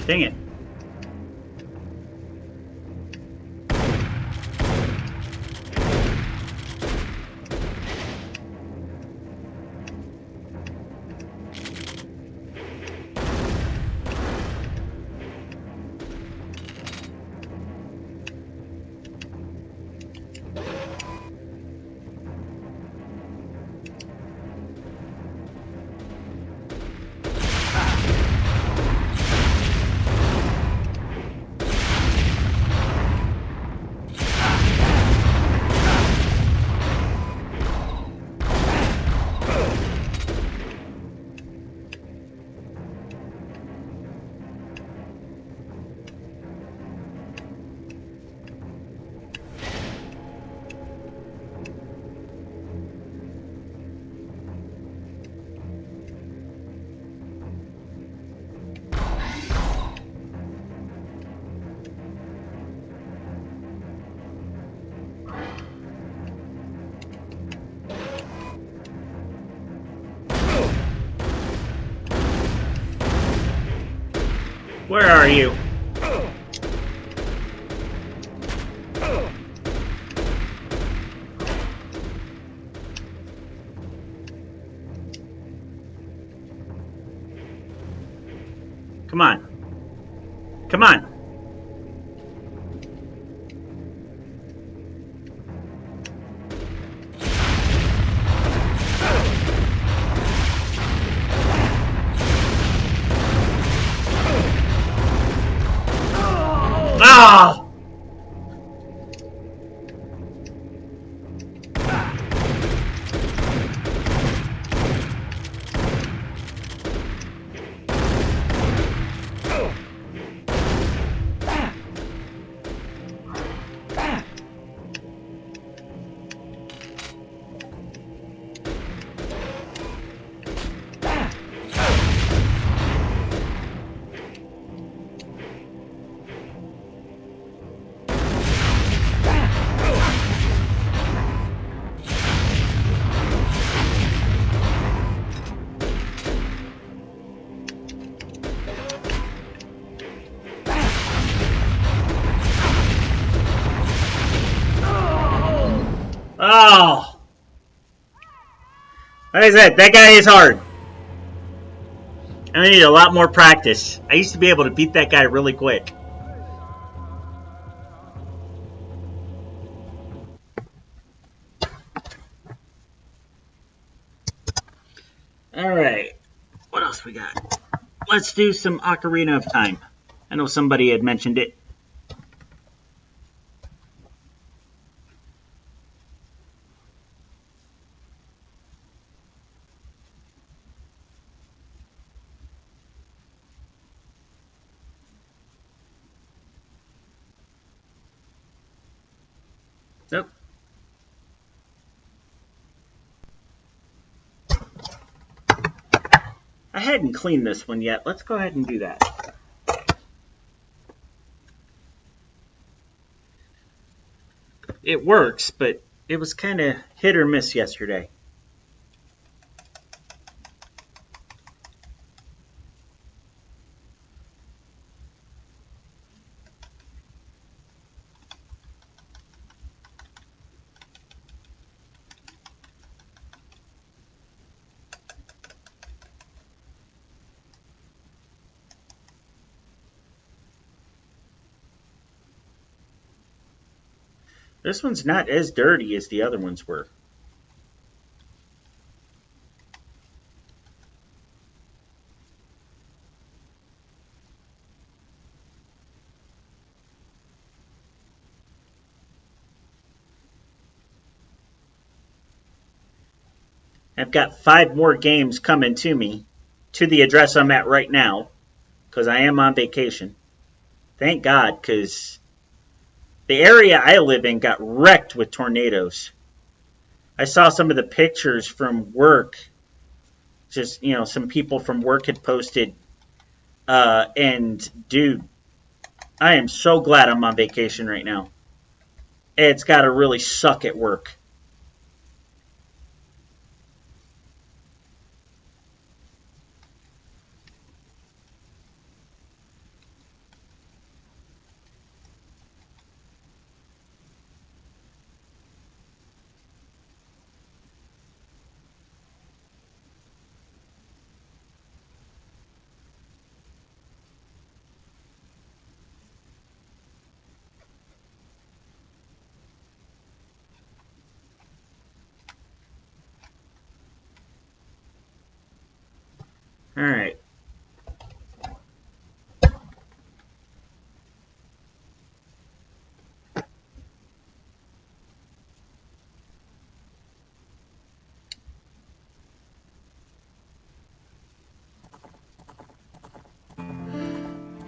Dang it. Where are you? Come on. Come on. Ah! Oh! Like I said, that guy is hard. I need a lot more practice. I used to be able to beat that guy really quick. Alright. What else we got? Let's do some Ocarina of Time. I know somebody had mentioned it. Nope. I hadn't cleaned this one yet. Let's go ahead and do that. It works, but it was kind of hit or miss yesterday. This one's not as dirty as the other ones were. I've got 5 more games coming to me, to the address I'm at right now, because I am on vacation. Thank God, because the area I live in got wrecked with tornadoes. I saw some of the pictures from work. Just, some people from work had posted. And, dude, I am so glad I'm on vacation right now. It's got to really suck at work. All right.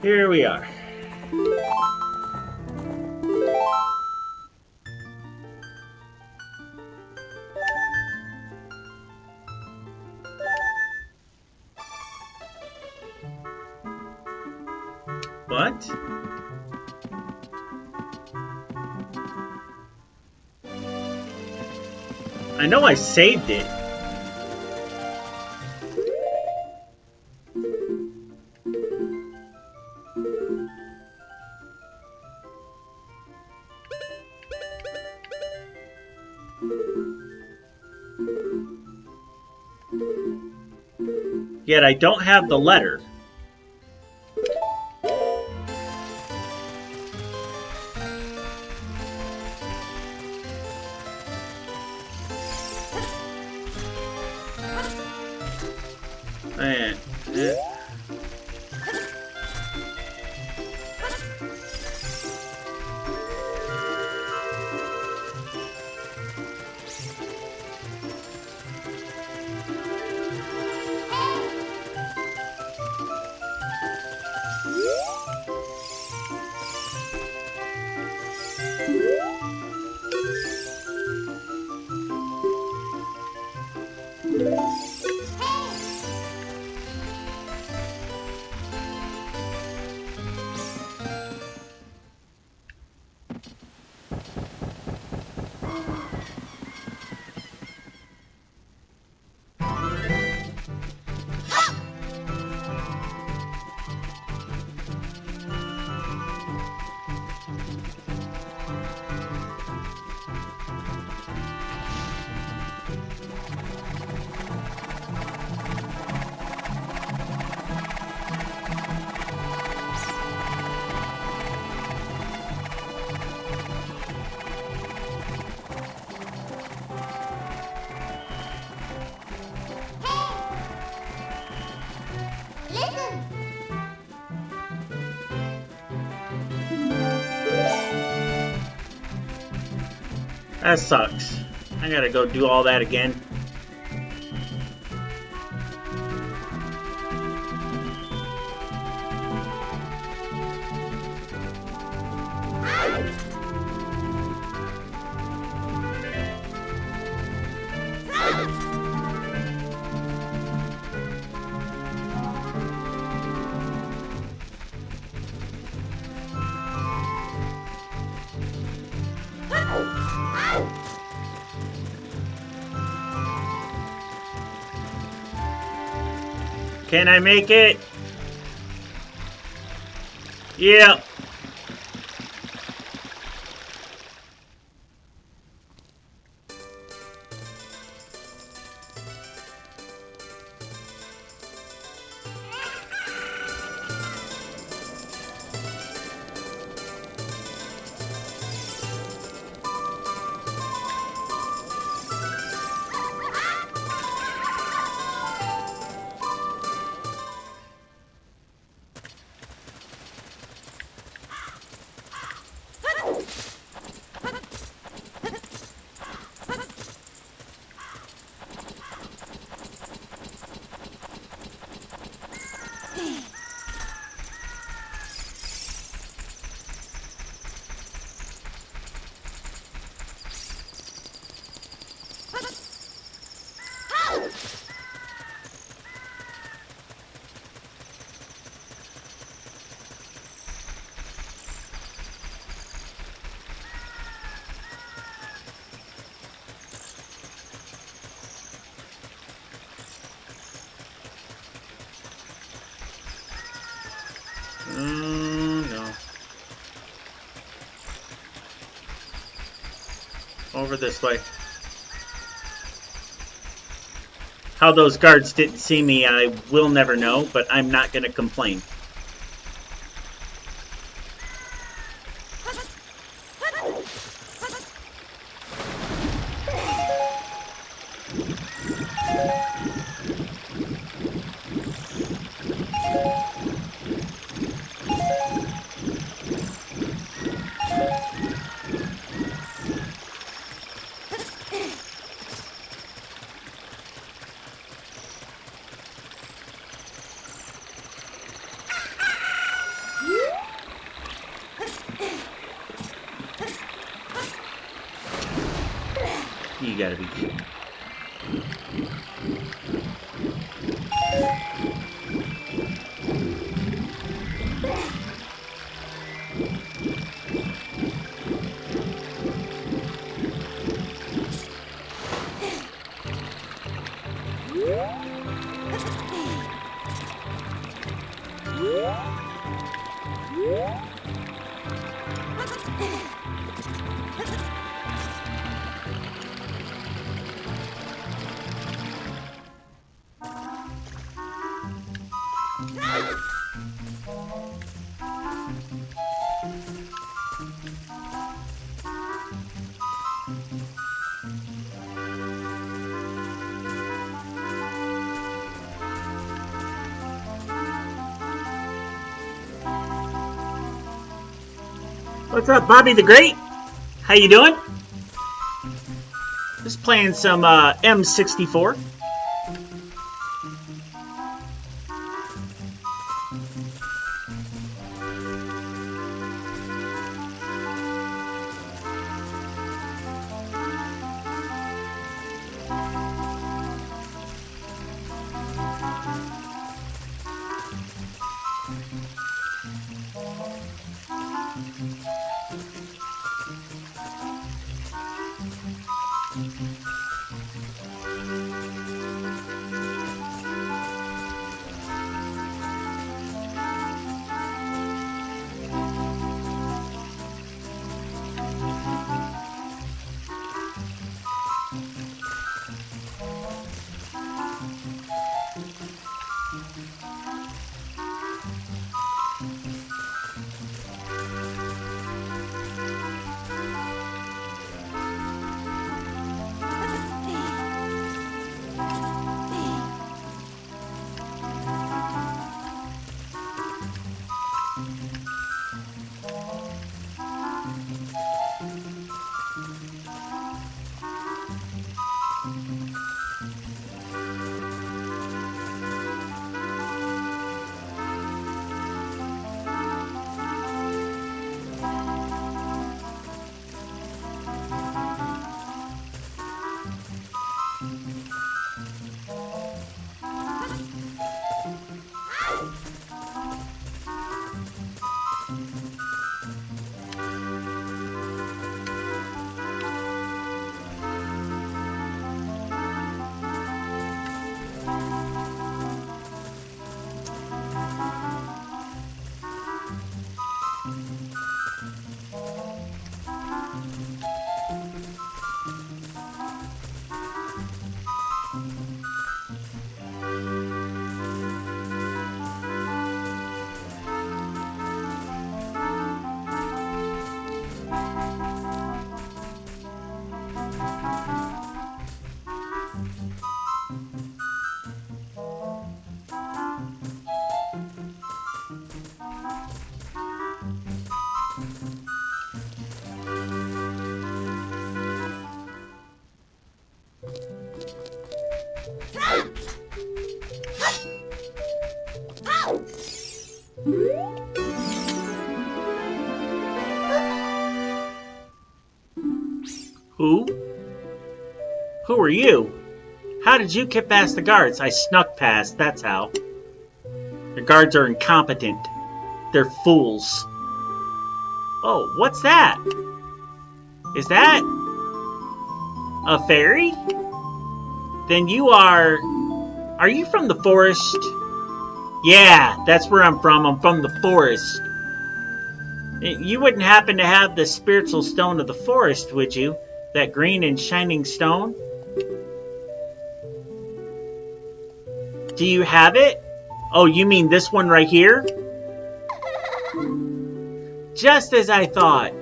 Here we are. What? I know I saved it. Yet I don't have the letter. Man. That sucks. I gotta go do all that again. Can I make it? Yeah. No. Over this way. How those guards didn't see me, I will never know, but I'm not going to complain. You gotta be kidding. What's up, Bobby the Great? How you doing? Just playing some M64. Who? Who are you? How did you get past the guards? I snuck past, that's how. The guards are incompetent. They're fools. Oh, what's that? Is that a fairy? Then you are you from the forest? Yeah, that's where I'm from. I'm from the forest. You wouldn't happen to have the spiritual stone of the forest, would you? That green and shining stone? Do you have it? Oh, you mean this one right here? Just as I thought.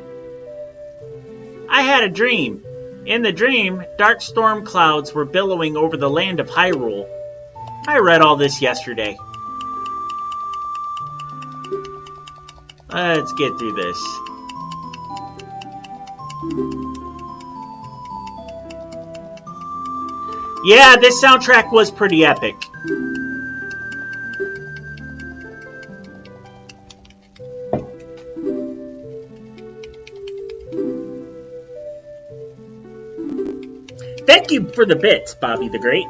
I had a dream. In the dream, dark storm clouds were billowing over the land of Hyrule. I read all this yesterday. Let's get through this. Yeah, this soundtrack was pretty epic. Thank you for the bits, Bobby the Great.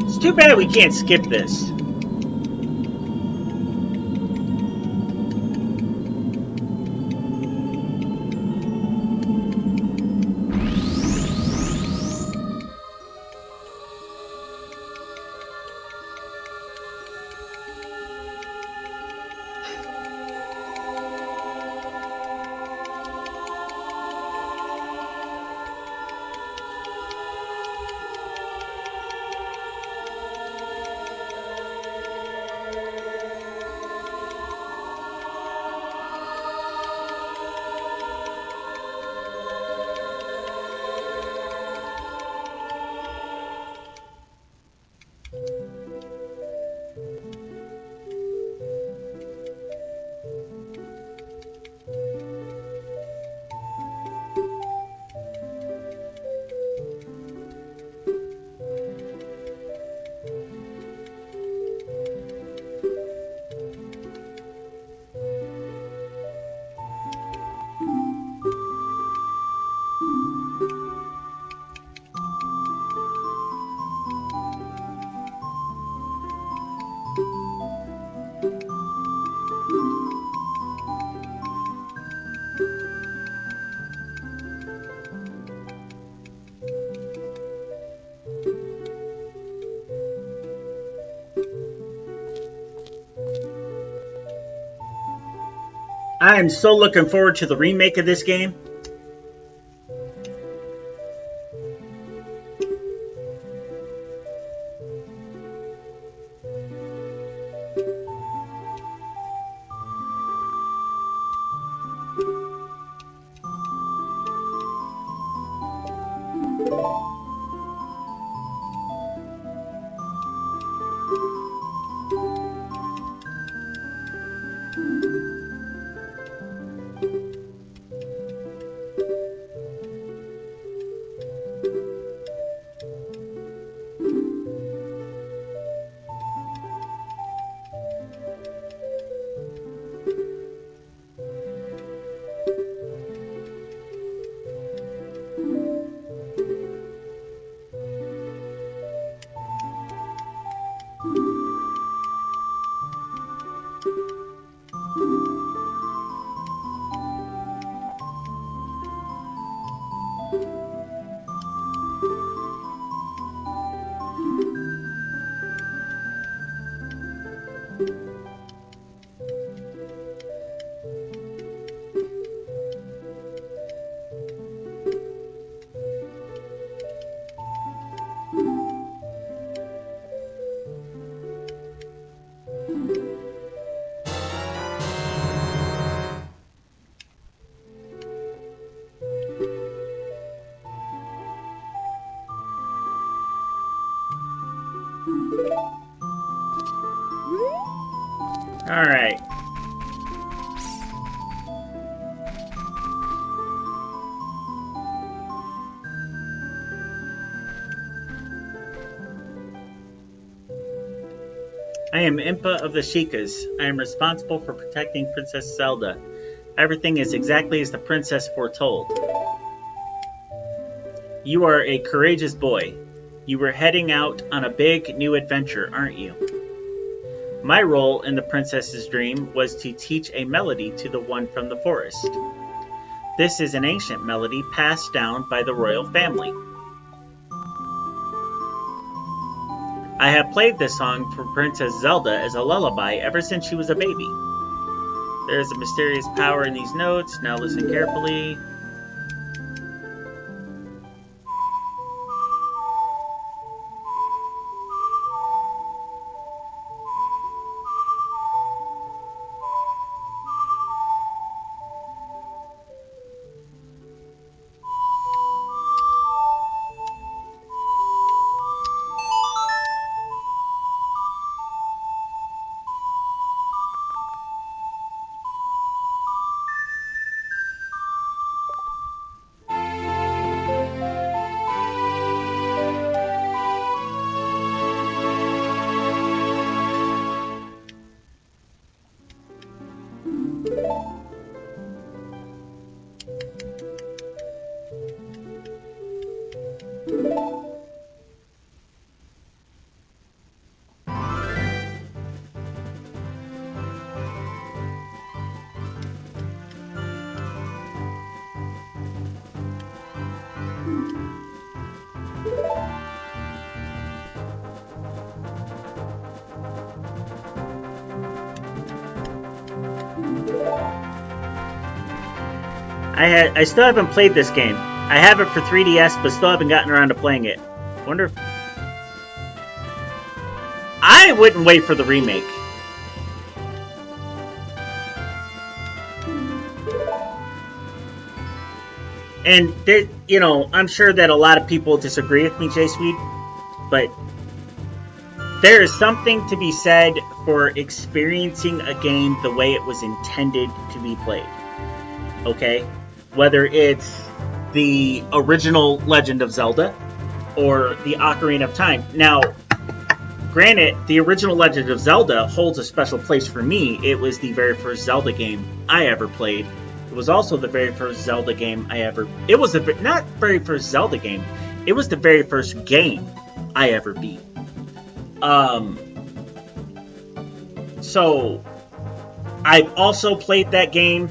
It's too bad we can't skip this. I am so looking forward to the remake of this game. Alright. I am Impa of the Sheikahs. I am responsible for protecting Princess Zelda. Everything is exactly as the princess foretold. You are a courageous boy. You were heading out on a big new adventure, aren't you? My role in the princess's dream was to teach a melody to the one from the forest. This is an ancient melody passed down by the royal family. I have played this song for Princess Zelda as a lullaby ever since she was a baby. There is a mysterious power in these notes. Now listen carefully. I still haven't played this game. I have it for 3DS, but still haven't gotten around to playing it. Wonder if... I wouldn't wait for the remake. And, you know, I'm sure that a lot of people disagree with me, J Sweet, but there is something to be said for experiencing a game the way it was intended to be played. Okay? Whether it's the original Legend of Zelda or the Ocarina of Time. Now, granted, the original Legend of Zelda holds a special place for me. It was the very first Zelda game I ever played. It was also the very first Zelda game I ever... It was the... Not very first Zelda game. It was the very first game I ever beat. So, I've also played that game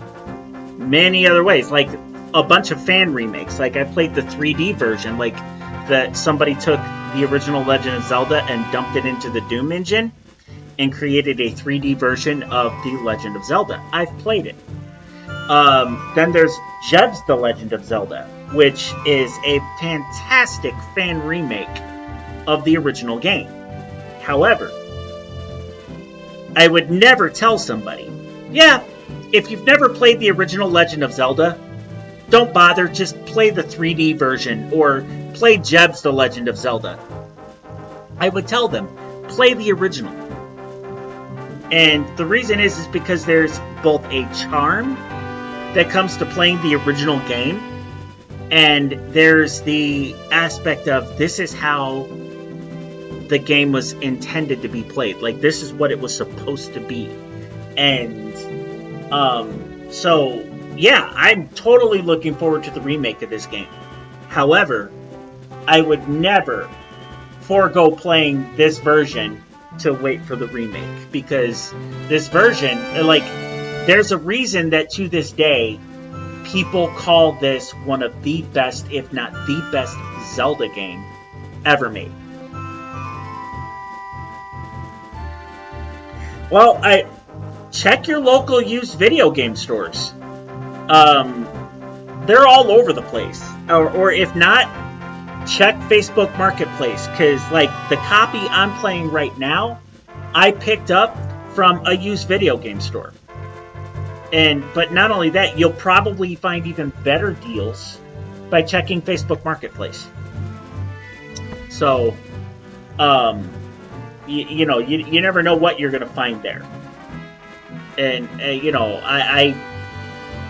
many other ways, like a bunch of fan remakes. Like I played the 3D version, like that somebody took the original Legend of Zelda and dumped it into the Doom engine and created a 3D version of the Legend of Zelda. I've played it. Then there's Jeb's The Legend of Zelda, which is a fantastic fan remake of the original game. However, I would never tell somebody, yeah, if you've never played the original Legend of Zelda, don't bother, just play the 3D version, or play Jeb's The Legend of Zelda. I would tell them, play the original. And the reason is because there's both a charm that comes to playing the original game, and there's the aspect of this is how the game was intended to be played. Like, this is what it was supposed to be. And so, yeah, I'm totally looking forward to the remake of this game. However, I would never forego playing this version to wait for the remake. Because this version, like, there's a reason that to this day, people call this one of the best, if not the best, Zelda game ever made. Well, check your local used video game stores. They're all over the place. Or if not, check Facebook Marketplace. Because, like, the copy I'm playing right now, I picked up from a used video game store. But not only that, you'll probably find even better deals by checking Facebook Marketplace. So, you know, you never know what you're going to find there. And you know,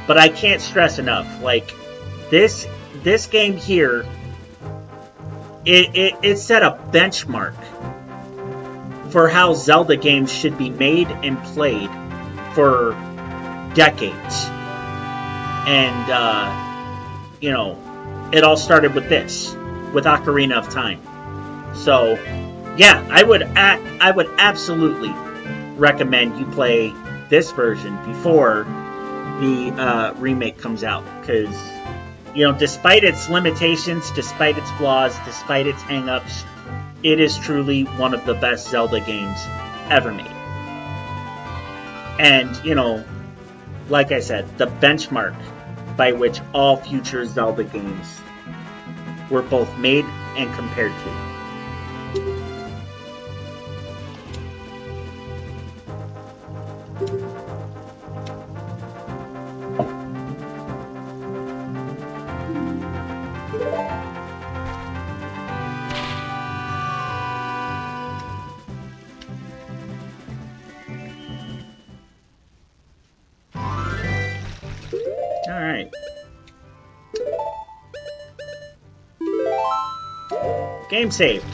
but I can't stress enough, like this game here, it set a benchmark for how Zelda games should be made and played for decades. And you know, it all started with this, with Ocarina of Time. So yeah, I would absolutely recommend you play this version before the remake comes out, because you know, despite its limitations, despite its flaws, despite its hang-ups, it is truly one of the best Zelda games ever made. And you know, like I said, the benchmark by which all future Zelda games were both made and compared to. Alright. Game saved.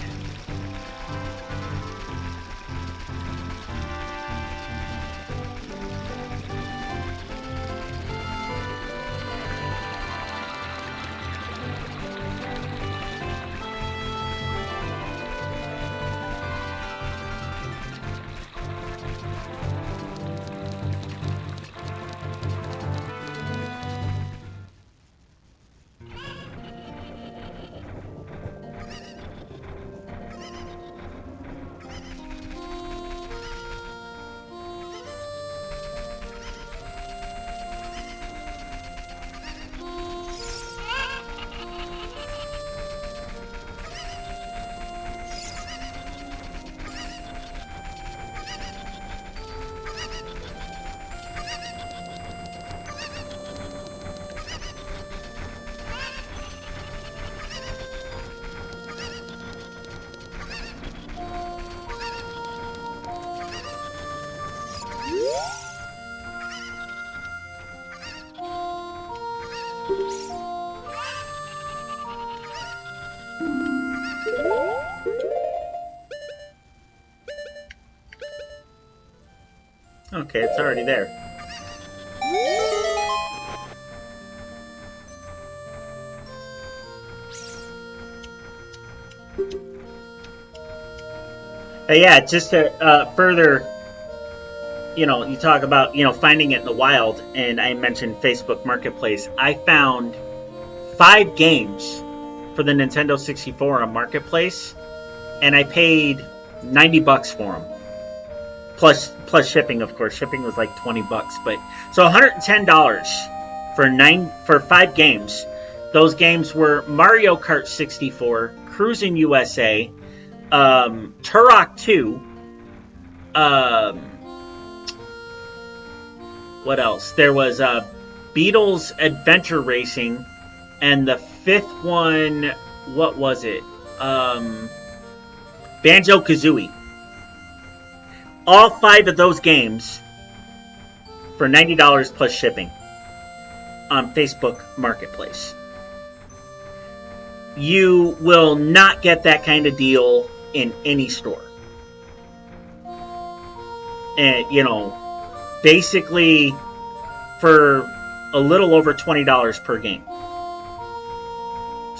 Okay, it's already there. Yeah, just to further, you know, you talk about, you know, finding it in the wild, and I mentioned Facebook Marketplace. I found 5 games for the Nintendo 64 on Marketplace, and I paid $90 for them. Plus shipping, of course. Shipping was like $20, but so $110 for 5 games. Those games were Mario Kart 64, Cruis'n USA, Turok 2, what else? There was Beatles Adventure Racing, and the 5th one, what was it? Banjo-Kazooie. All 5 of those games for $90 plus shipping on Facebook Marketplace. You will not get that kind of deal in any store. And, you know, basically for a little over $20 per game.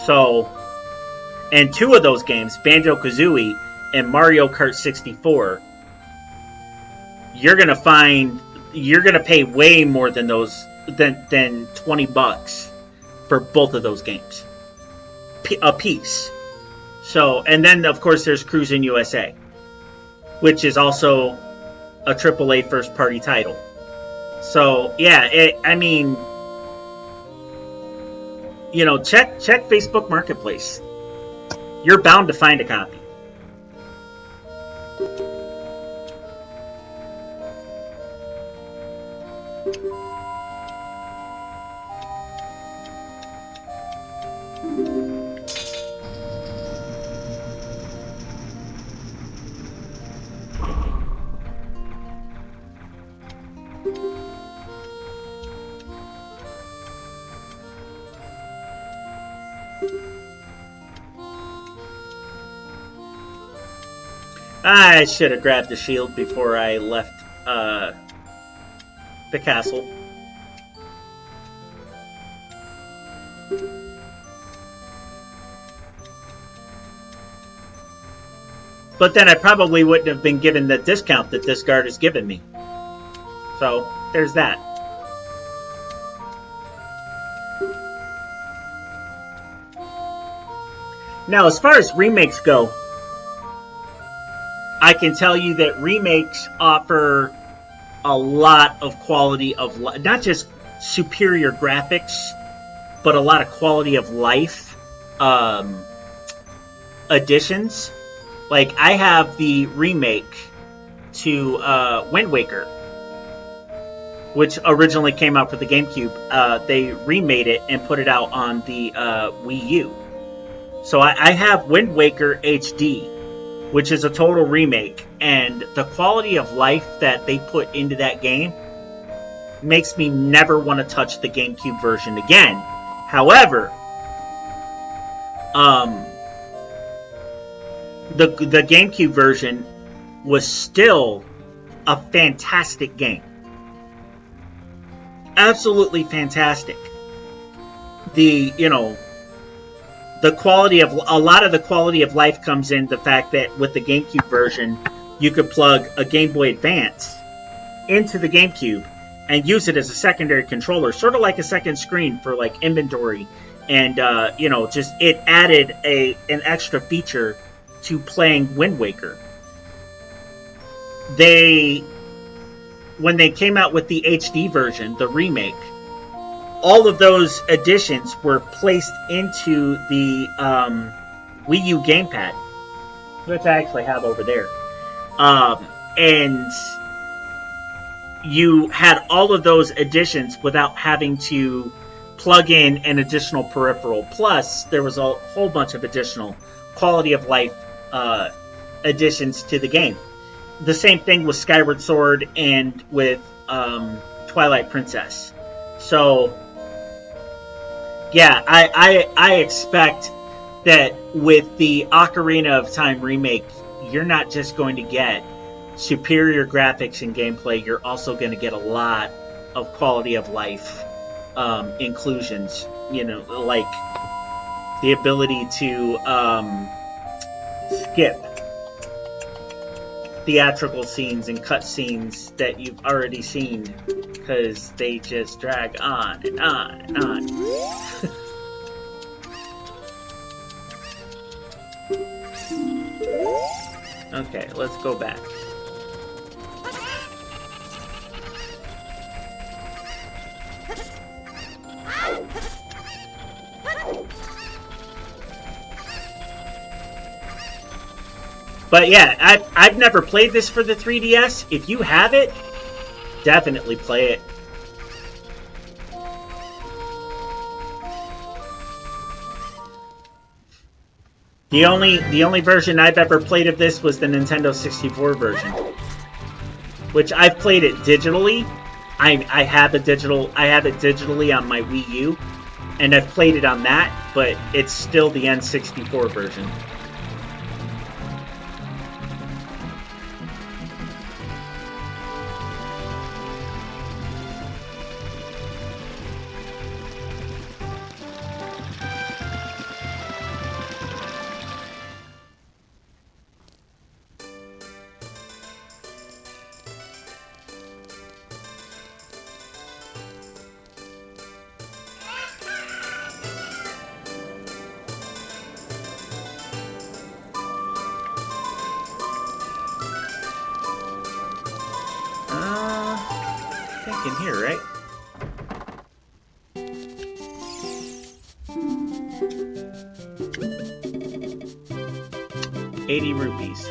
So, and 2 of those games, Banjo-Kazooie and Mario Kart 64, you're gonna pay way more than those than $20 for both of those games a piece. So, and then of course there's Cruis'n USA, which is also a AAA first party title. So yeah, I mean, you know, check Facebook Marketplace. You're bound to find a copy. I should have grabbed the shield before I left the castle. But then I probably wouldn't have been given the discount that this guard has given me. So, there's that. Now, as far as remakes go, I can tell you that remakes offer a lot of quality of life, not just superior graphics, but a lot of quality of life additions. Like, I have the remake to Wind Waker, which originally came out for the GameCube. They remade it and put it out on the Wii U. So I have Wind Waker HD, which is a total remake, and the quality of life that they put into that game makes me never want to touch the GameCube version again. However, the GameCube version was still a fantastic game. Absolutely fantastic. The quality of a lot of the quality of life comes in the fact that with the GameCube version, you could plug a Game Boy Advance into the GameCube and use it as a secondary controller, sort of like a second screen for like inventory, and just it added an extra feature to playing Wind Waker. When they came out with the HD version, the remake, all of those additions were placed into the Wii U gamepad, which I actually have over there. And you had all of those additions without having to plug in an additional peripheral. Plus, there was a whole bunch of additional quality of life additions to the game. The same thing with Skyward Sword and with Twilight Princess. So, yeah, I expect that with the Ocarina of Time remake, you're not just going to get superior graphics and gameplay, you're also going to get a lot of quality of life inclusions. Like the ability to skip theatrical scenes and cut scenes that you've already seen because they just drag on and on and on. Okay, let's go back. But yeah, I've never played this for the 3DS. If you have it, definitely play it. The only version I've ever played of this was the Nintendo 64 version, which I've played it digitally. I have it digitally on my Wii U, and I've played it on that, but it's still the N64 version. In here, right? ₹80.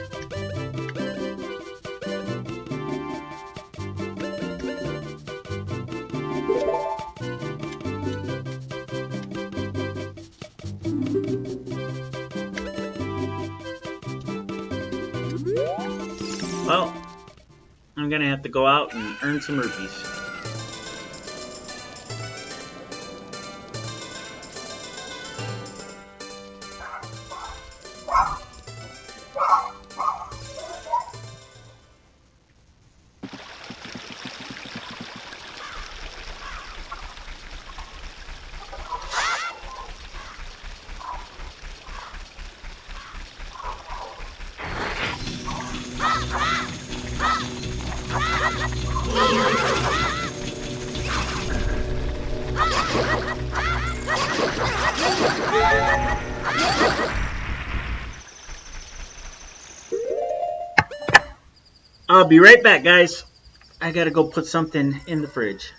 Well, I'm gonna have to go out and earn some rupees. I'll be right back, guys. I gotta go put something in the fridge.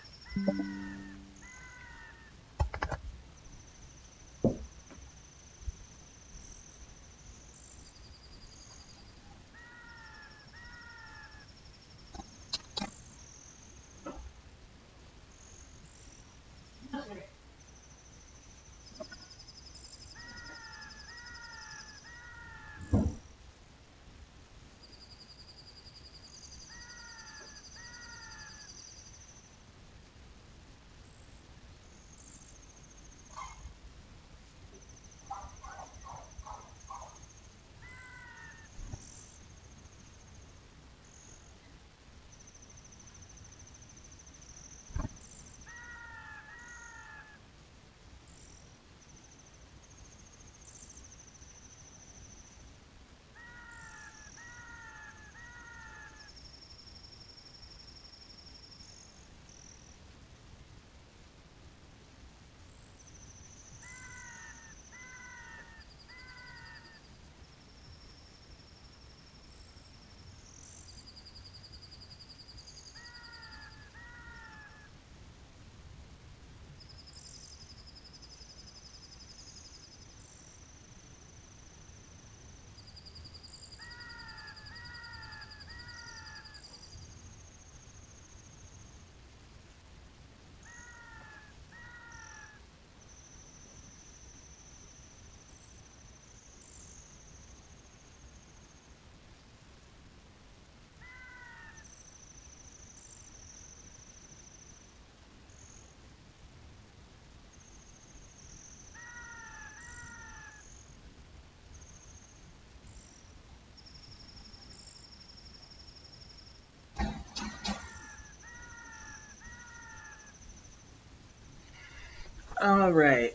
All right.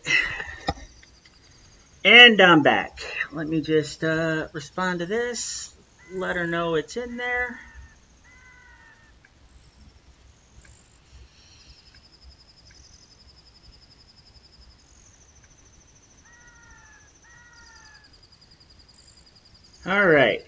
And I'm back. Let me just respond to this. Let her know it's in there. All right.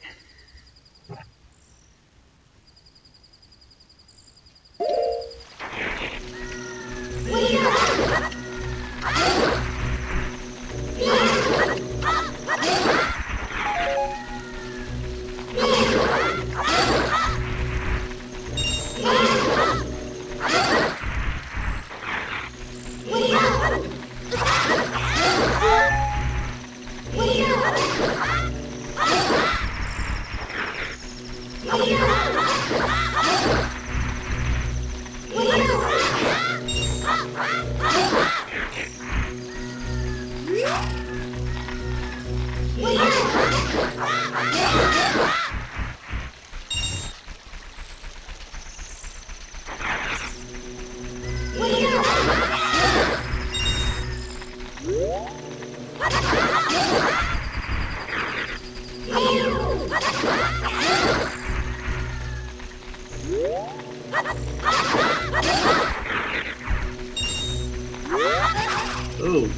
Ooh.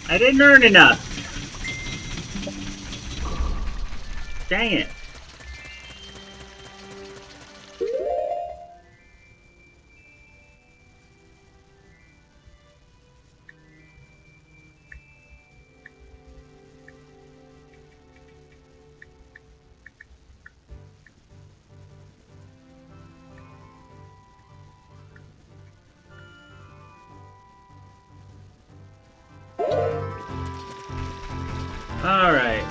I didn't earn enough. Dang it. All right.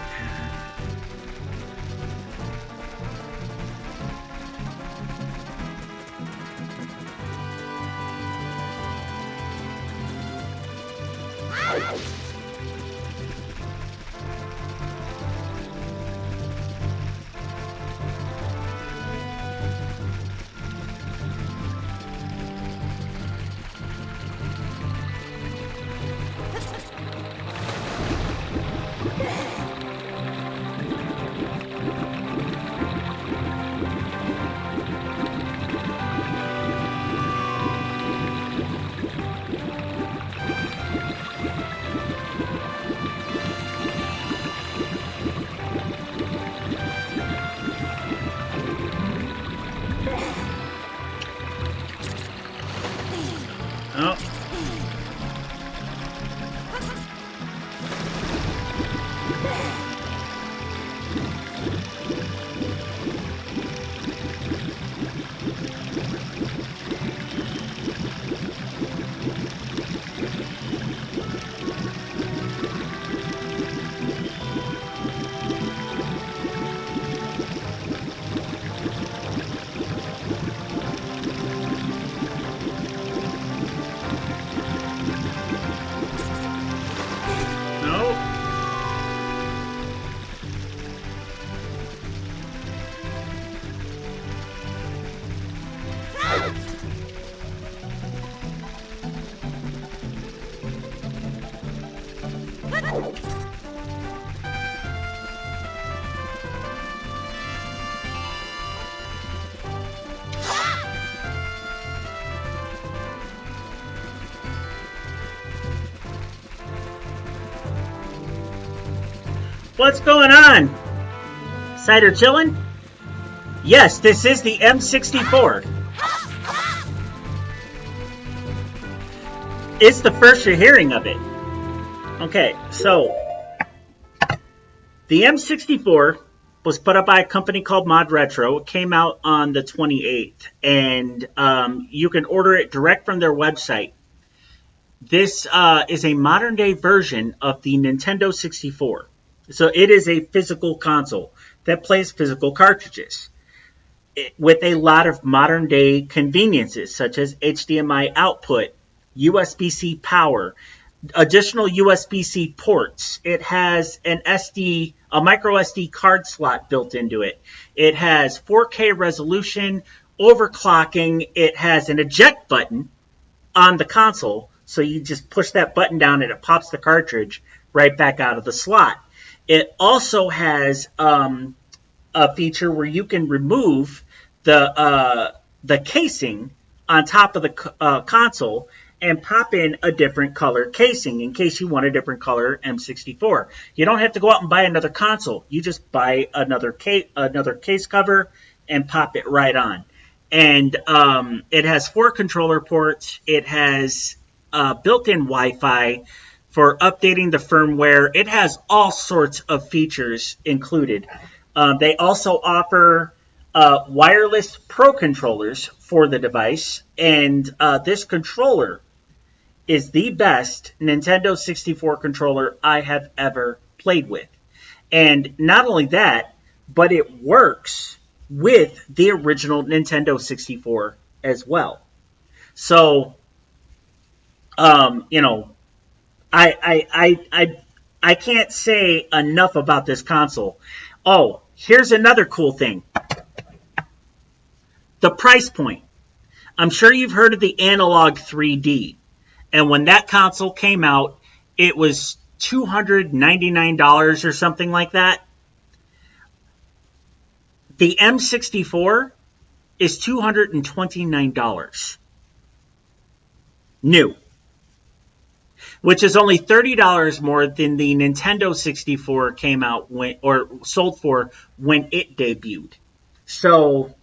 What's going on? Cider chillin'? Yes, this is the M64. It's the first you're hearing of it. Okay, so the M64 was put up by a company called Mod Retro. It came out on the 28th, and you can order it direct from their website. This is a modern day version of the Nintendo 64. So it is a physical console that plays physical cartridges with a lot of modern day conveniences such as HDMI output, USB-C power, additional USB-C ports. It has a micro SD card slot built into it. It has 4K resolution, overclocking. It has an eject button on the console, so you just push that button down and it pops the cartridge right back out of the slot. It also has a feature where you can remove the casing on top of the console and pop in a different color casing in case you want a different color M64. You don't have to go out and buy another console. You just buy another case cover and pop it right on. And it has 4 controller ports. It has built-in Wi-Fi for updating the firmware. It has all sorts of features included. They also offer wireless Pro controllers for the device, and this controller is the best Nintendo 64 controller I have ever played with. And not only that, but it works with the original Nintendo 64 as well. So, you know, I can't say enough about this console. Oh, here's another cool thing. The price point. I'm sure you've heard of the Analog 3D. And when that console came out, it was $299 or something like that. The M64 is $229. New. Which is only $30 more than the Nintendo 64 came out or sold for when it debuted. So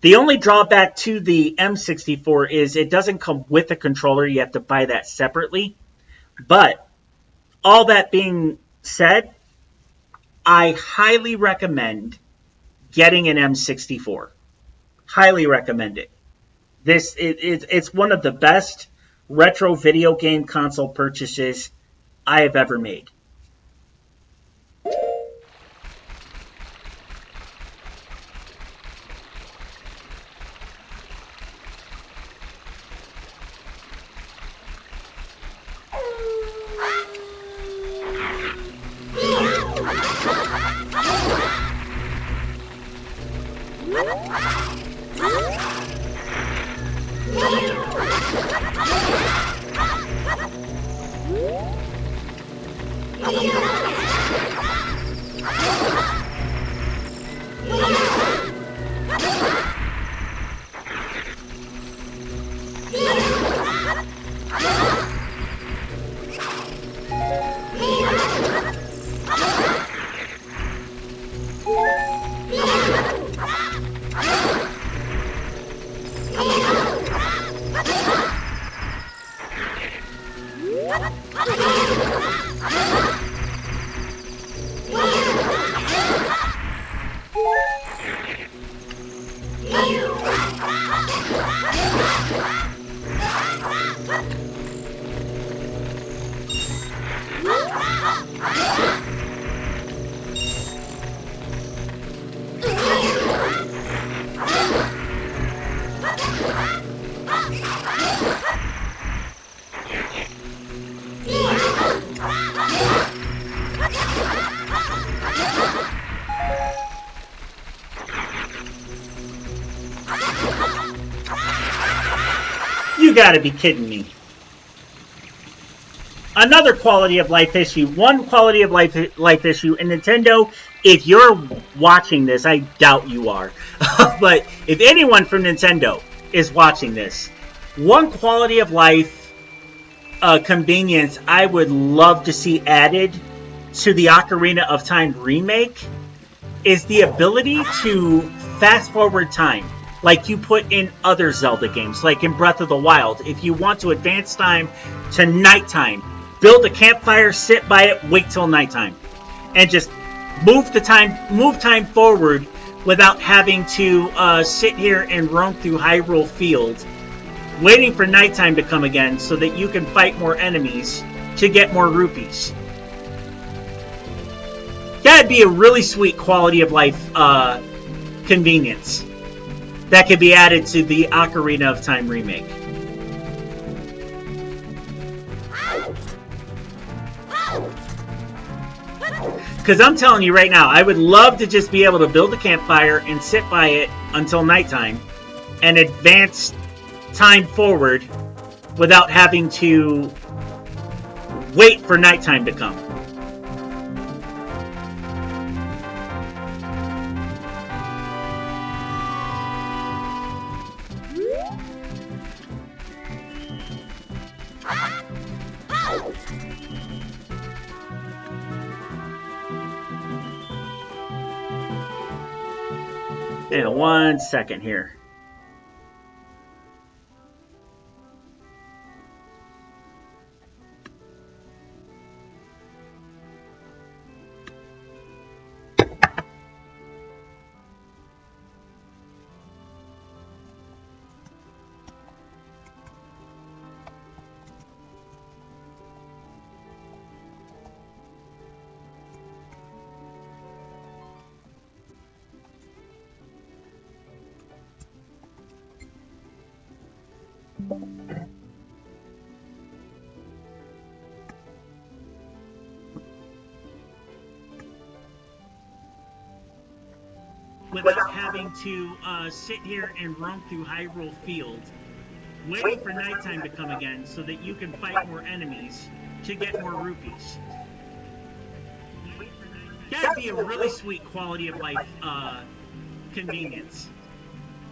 the only drawback to the M64 is it doesn't come with a controller. You have to buy that separately. But all that being said, I highly recommend getting an M64. Highly recommend it. It's one of the best retro video game console purchases I have ever made. You gotta be kidding me. another quality of life issue. One quality of life issue. And Nintendo, if you're watching this, I doubt you are. But if anyone from Nintendo is watching this, one quality of life convenience I would love to see added to the Ocarina of Time remake is the ability to fast forward time, like you put in other Zelda games, like in Breath of the Wild. If you want to advance time to nighttime, build a campfire, sit by it, wait till nighttime, and just move time forward without having to sit here and roam through Hyrule Field, waiting for nighttime to come again so that you can fight more enemies to get more rupees. That'd be a really sweet quality of life convenience that could be added to the Ocarina of Time remake. Because I'm telling you right now, I would love to just be able to build a campfire and sit by it until nighttime and advance time forward without having to wait for nighttime to come. And 1 second here. Without having to sit here and roam through Hyrule Field, waiting for nighttime to come again so that you can fight more enemies to get more rupees. That'd be a really sweet quality of life convenience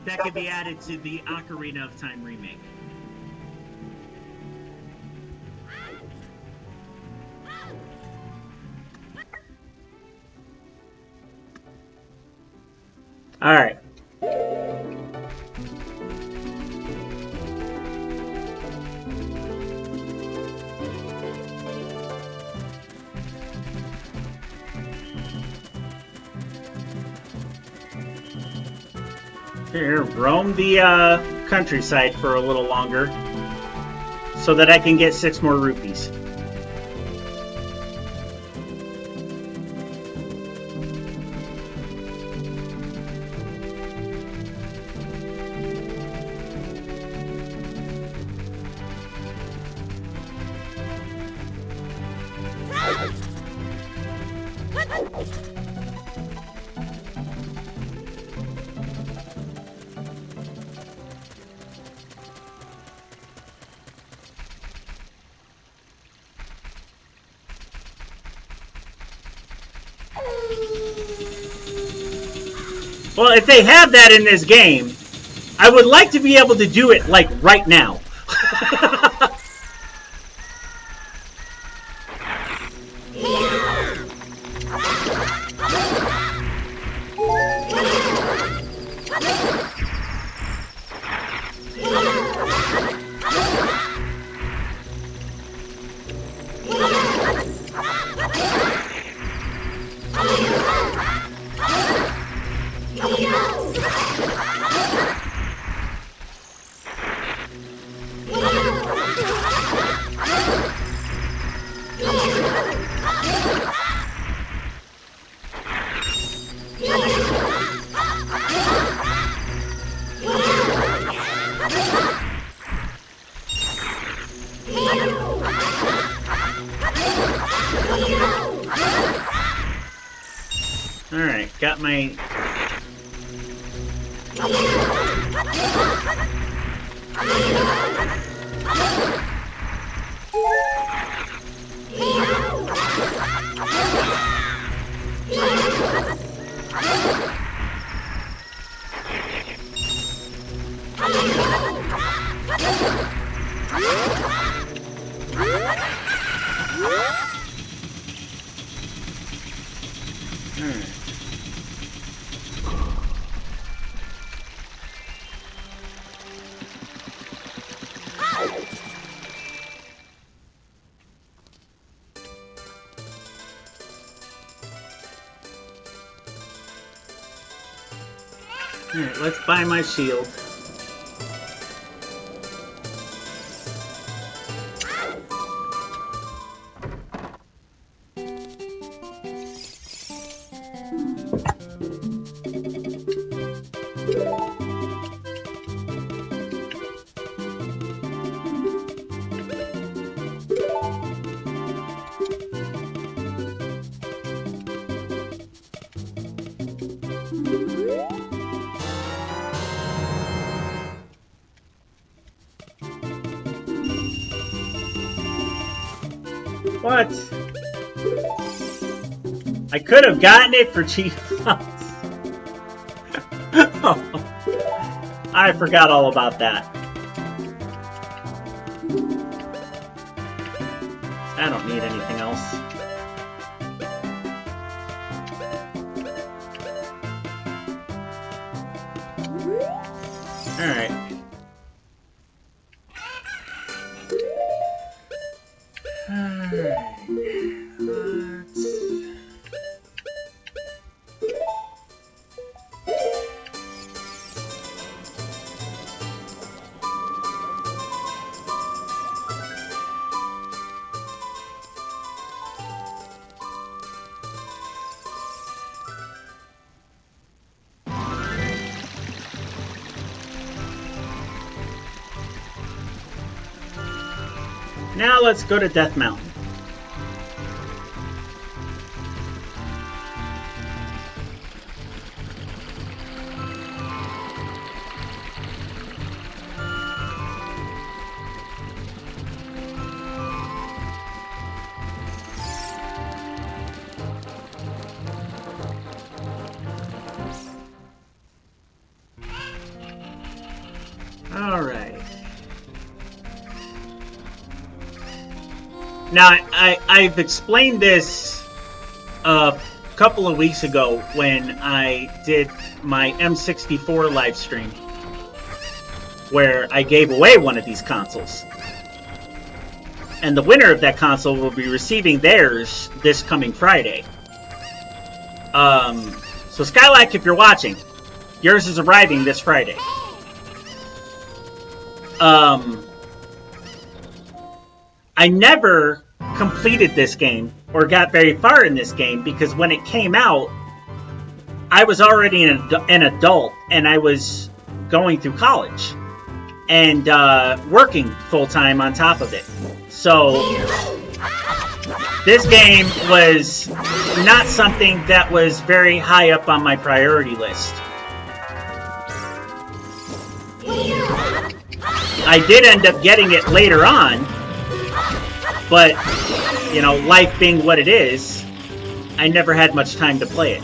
that could be added to the Ocarina of Time remake. All right. Here, roam the countryside for a little longer so that I can get 6 more rupees. Well, if they have that in this game, I would like to be able to do it, like, right now. Alright, got my... Alright, let's buy my shield. What? I could have gotten it for cheap funds. I forgot all about that. I don't need anything else. Alright. Now let's go to Death Mountain. All right. Now, I've explained this a couple of weeks ago when I did my M64 live stream, where I gave away one of these consoles. And the winner of that console will be receiving theirs this coming Friday. So Skylak, if you're watching, yours is arriving this Friday. I never completed this game or got very far in this game because when it came out, I was already an adult and I was going through college and working full-time on top of it. So this game was not something that was very high up on my priority list. I did end up getting it later on, but, you know, life being what it is, I never had much time to play it.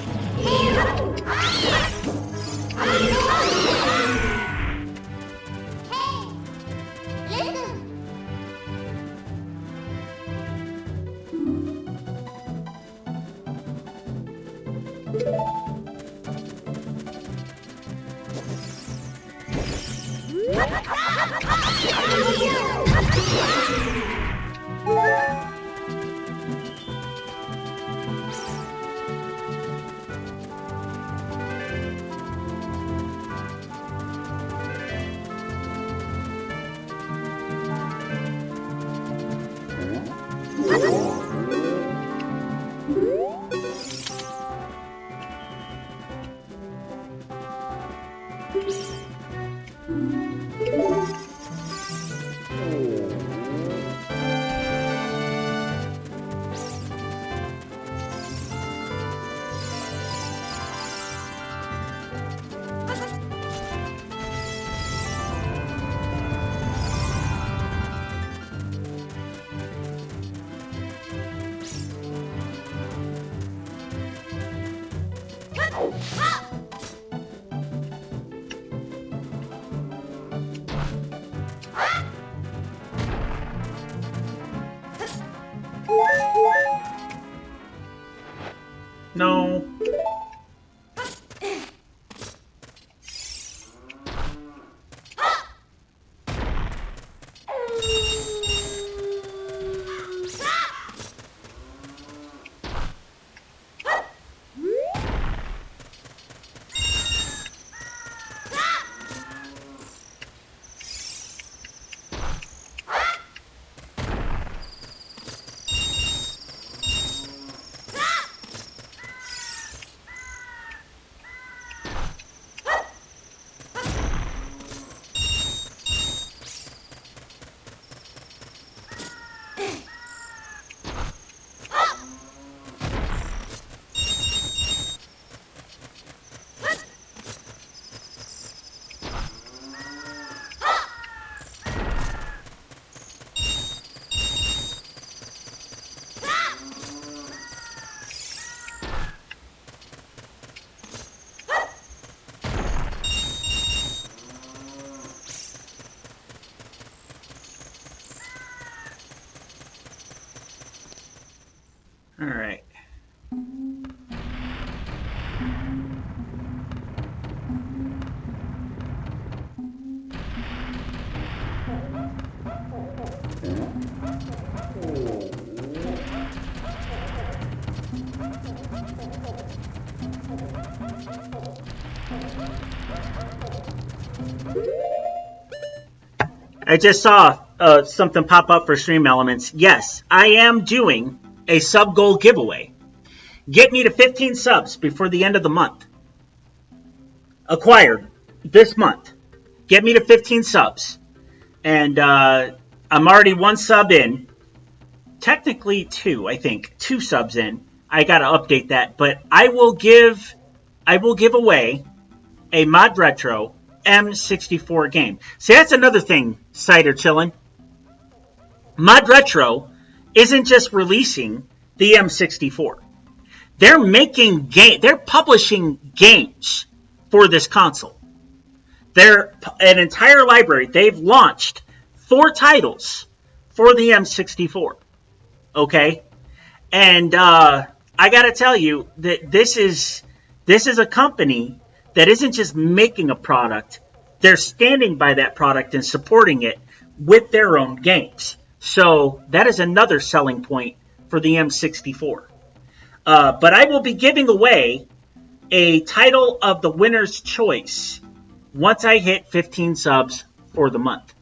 No. All right. I just saw something pop up for Stream Elements. Yes, I am doing a sub goal giveaway. Get me to 15 subs before the end of the month. Acquired this month. Get me to 15 subs. And I'm already 1 sub in. Technically 2, I think. 2 subs in. I gotta update that. But I will give away a Mod Retro M64 game. See, that's another thing, Cider Chillin'. Mod Retro isn't just releasing the M64. They're making they're publishing games for this console. They're an entire library. They've launched 4 titles for the M64. Okay? And I gotta tell you that this is a company that isn't just making a product, they're standing by that product and supporting it with their own games. So that is another selling point for the M64. But I will be giving away a title of the winner's choice once I hit 15 subs for the month.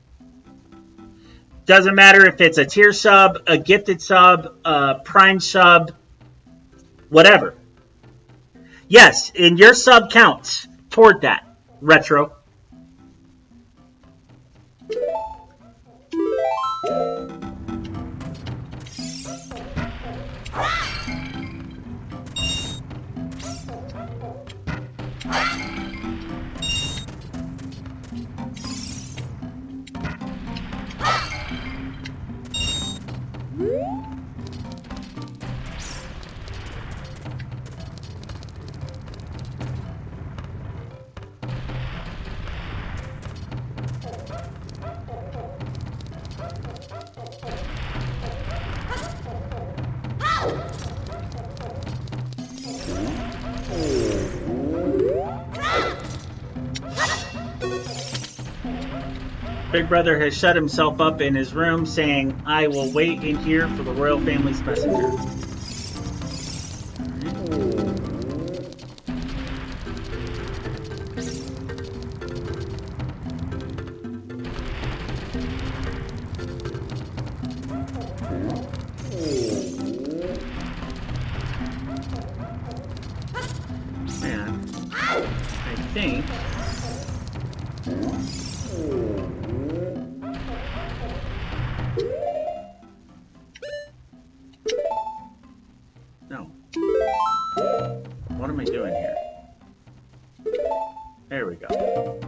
Doesn't matter if it's a tier sub, a gifted sub, a prime sub, whatever. Yes, and your sub counts toward that, Retro. Big Brother has shut himself up in his room saying, I will wait in here for the royal family's messenger. Man, I think... No. What am I doing here? There we go.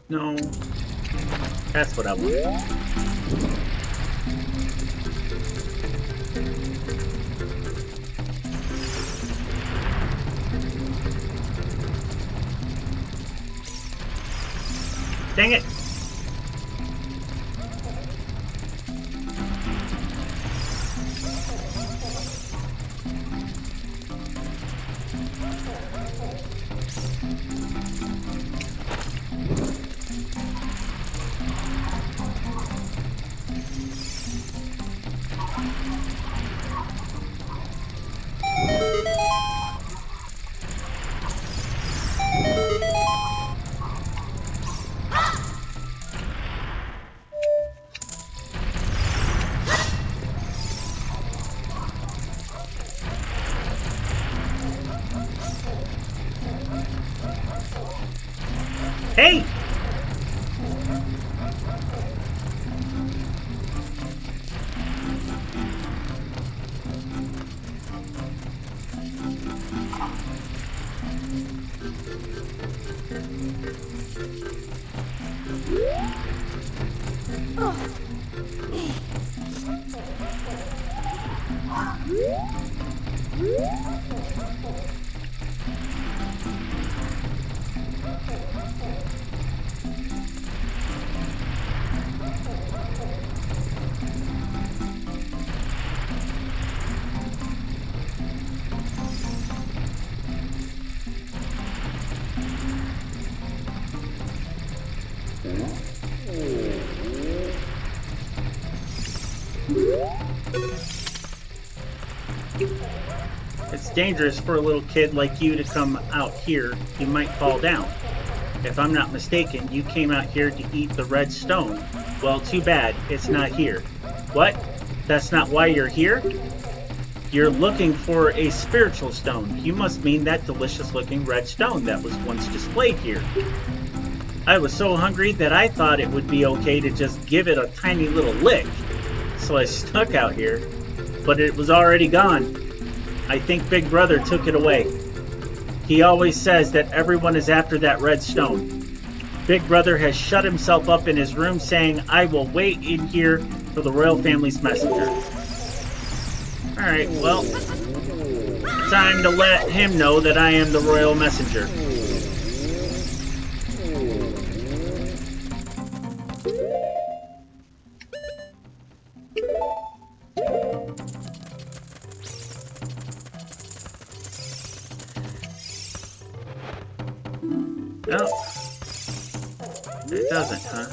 No. That's what I want. Dang it! Hey! It's dangerous for a little kid like you to come out here. You might fall down. If I'm not mistaken, you came out here to eat the red stone. Well, too bad. It's not here. What? That's not why you're here? You're looking for a spiritual stone. You must mean that delicious-looking red stone that was once displayed here. I was so hungry that I thought it would be okay to just give it a tiny little lick. So I stuck out here, but it was already gone. I think Big Brother took it away. He always says that everyone is after that red stone. Big Brother has shut himself up in his room saying, I will wait in here for the royal family's messenger. Alright, well, time to let him know that I am the royal messenger. No. It doesn't, huh?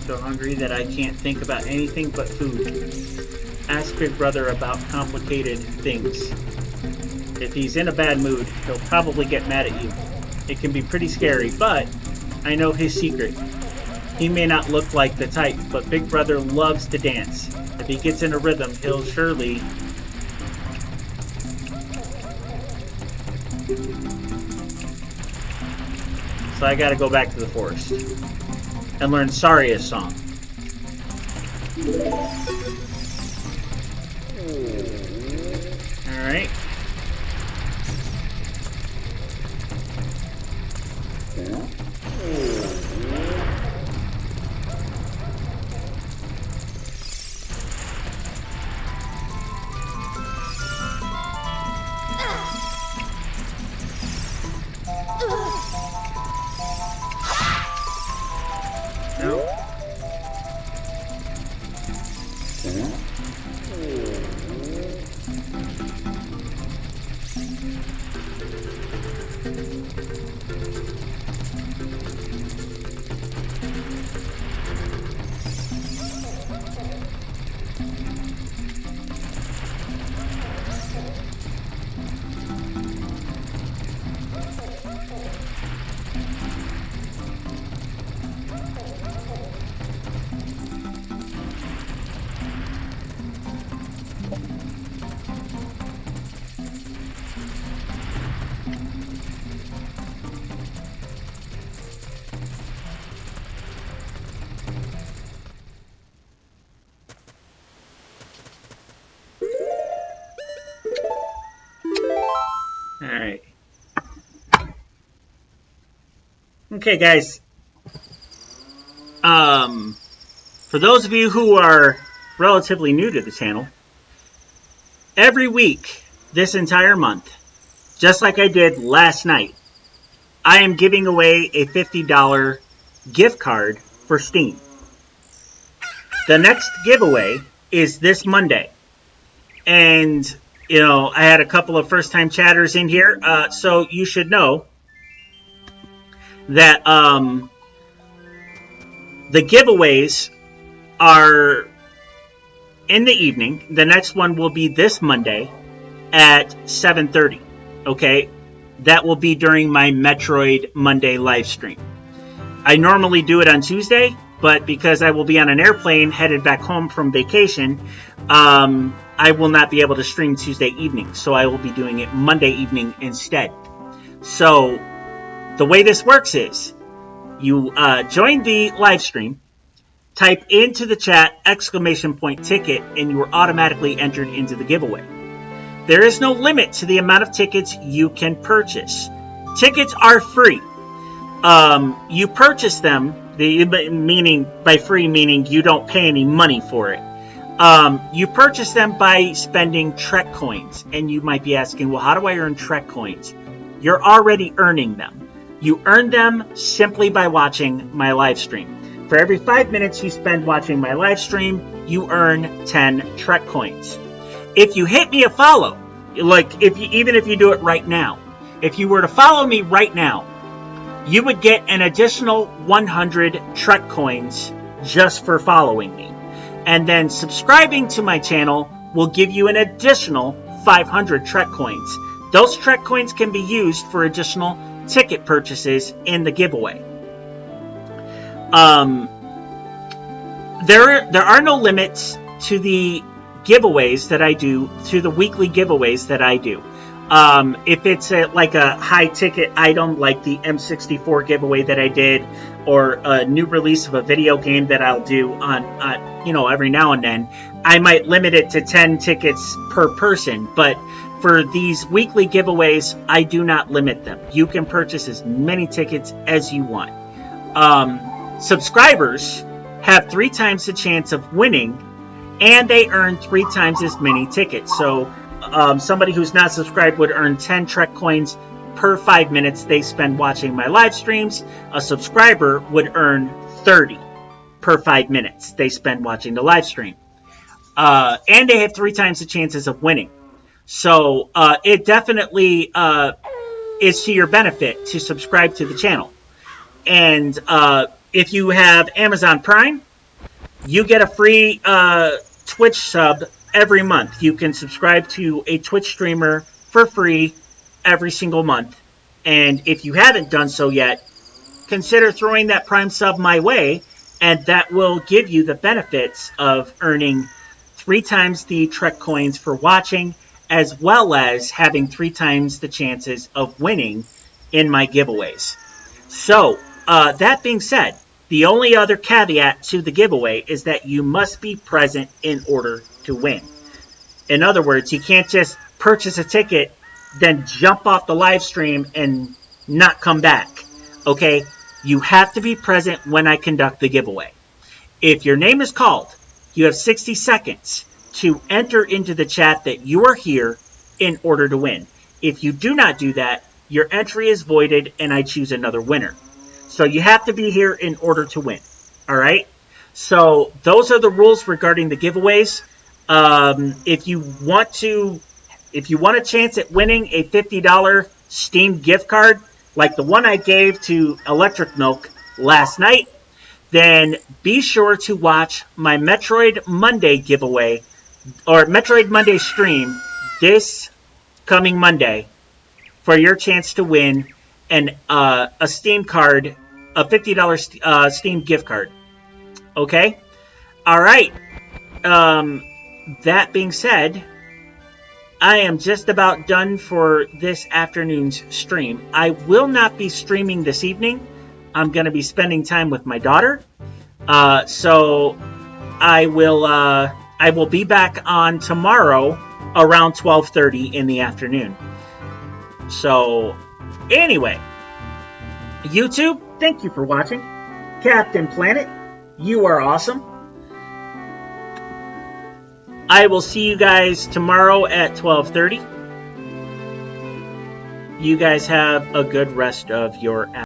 So hungry that I can't think about anything but food. Ask Big Brother about complicated things. If he's in a bad mood, he'll probably get mad at you. It can be pretty scary, but I know his secret. He may not look like the type, but Big Brother loves to dance. If he gets in a rhythm, he'll surely... So I gotta go back to the forest and learn Saria's song. Alright. No. Alright. Okay, guys. For those of you who are relatively new to the channel, every week, this entire month, just like I did last night, I am giving away a $50 gift card for Steam. The next giveaway is this Monday. And, you know, I had a couple of first-time chatters in here, so you should know that the giveaways are in the evening. The next one will be this Monday at 7:30. Okay? That will be during my Metroid Monday live stream. I normally do it on Tuesday, but because I will be on an airplane headed back home from vacation, I will not be able to stream Tuesday evening. So I will be doing it Monday evening instead. So the way this works is you join the live stream, type into the chat !ticket, and you are automatically entered into the giveaway. There is no limit to the amount of tickets you can purchase. Tickets are free. You purchase them, meaning by free meaning you don't pay any money for it. You purchase them by spending Trek coins, and you might be asking, well, how do I earn Trek coins? You're already earning them. You earn them simply by watching my live stream. For every 5 minutes you spend watching my live stream, you earn 10 Trek coins. If you hit me a follow, like even if you do it right now, if you were to follow me right now, you would get an additional 100 Trek coins just for following me. And then subscribing to my channel will give you an additional 500 Trek coins. Those Trek coins can be used for additional ticket purchases in the giveaway. There are no limits to the giveaways that I do, to the weekly giveaways that I do. If it's like a high ticket item like the M64 giveaway that I did, or a new release of a video game that I'll do on every now and then, I might limit it to 10 tickets per person. But for these weekly giveaways, I do not limit them. You can purchase as many tickets as you want. Subscribers have 3 times the chance of winning, and they earn 3 times as many tickets. So somebody who's not subscribed would earn 10 Trek coins per 5 minutes they spend watching my live streams. A subscriber would earn 30 per 5 minutes they spend watching the live stream. And they have 3 times the chances of winning. So it definitely is to your benefit to subscribe to the channel. And if you have Amazon Prime, you get a free Twitch sub every month. You can subscribe to a Twitch streamer for free every single month. And if you haven't done so yet, consider throwing that Prime sub my way, and that will give you the benefits of earning 3 times the Trek coins for watching, as well as having 3 times the chances of winning in my giveaways. So, that being said, the only other caveat to the giveaway is that you must be present in order to win. In other words, you can't just purchase a ticket, then jump off the live stream and not come back. Okay? You have to be present when I conduct the giveaway. If your name is called, you have 60 seconds to enter into the chat that you are here in order to win. If you do not do that, your entry is voided and I choose another winner. So you have to be here in order to win. All right? So those are the rules regarding the giveaways. If you want a chance at winning a $50 Steam gift card, like the one I gave to Electric Milk last night, then be sure to watch my Metroid Monday giveaway, or Metroid Monday stream, this coming Monday, for your chance to win a Steam card, a $50 Steam gift card. Okay? Alright. That being said, I am just about done for this afternoon's stream. I will not be streaming this evening. I'm going to be spending time with my daughter. So I will be back on tomorrow around 12:30 in the afternoon. So anyway, YouTube, thank you for watching. Captain Planet, you are awesome. I will see you guys tomorrow at 12:30. You guys have a good rest of your afternoon.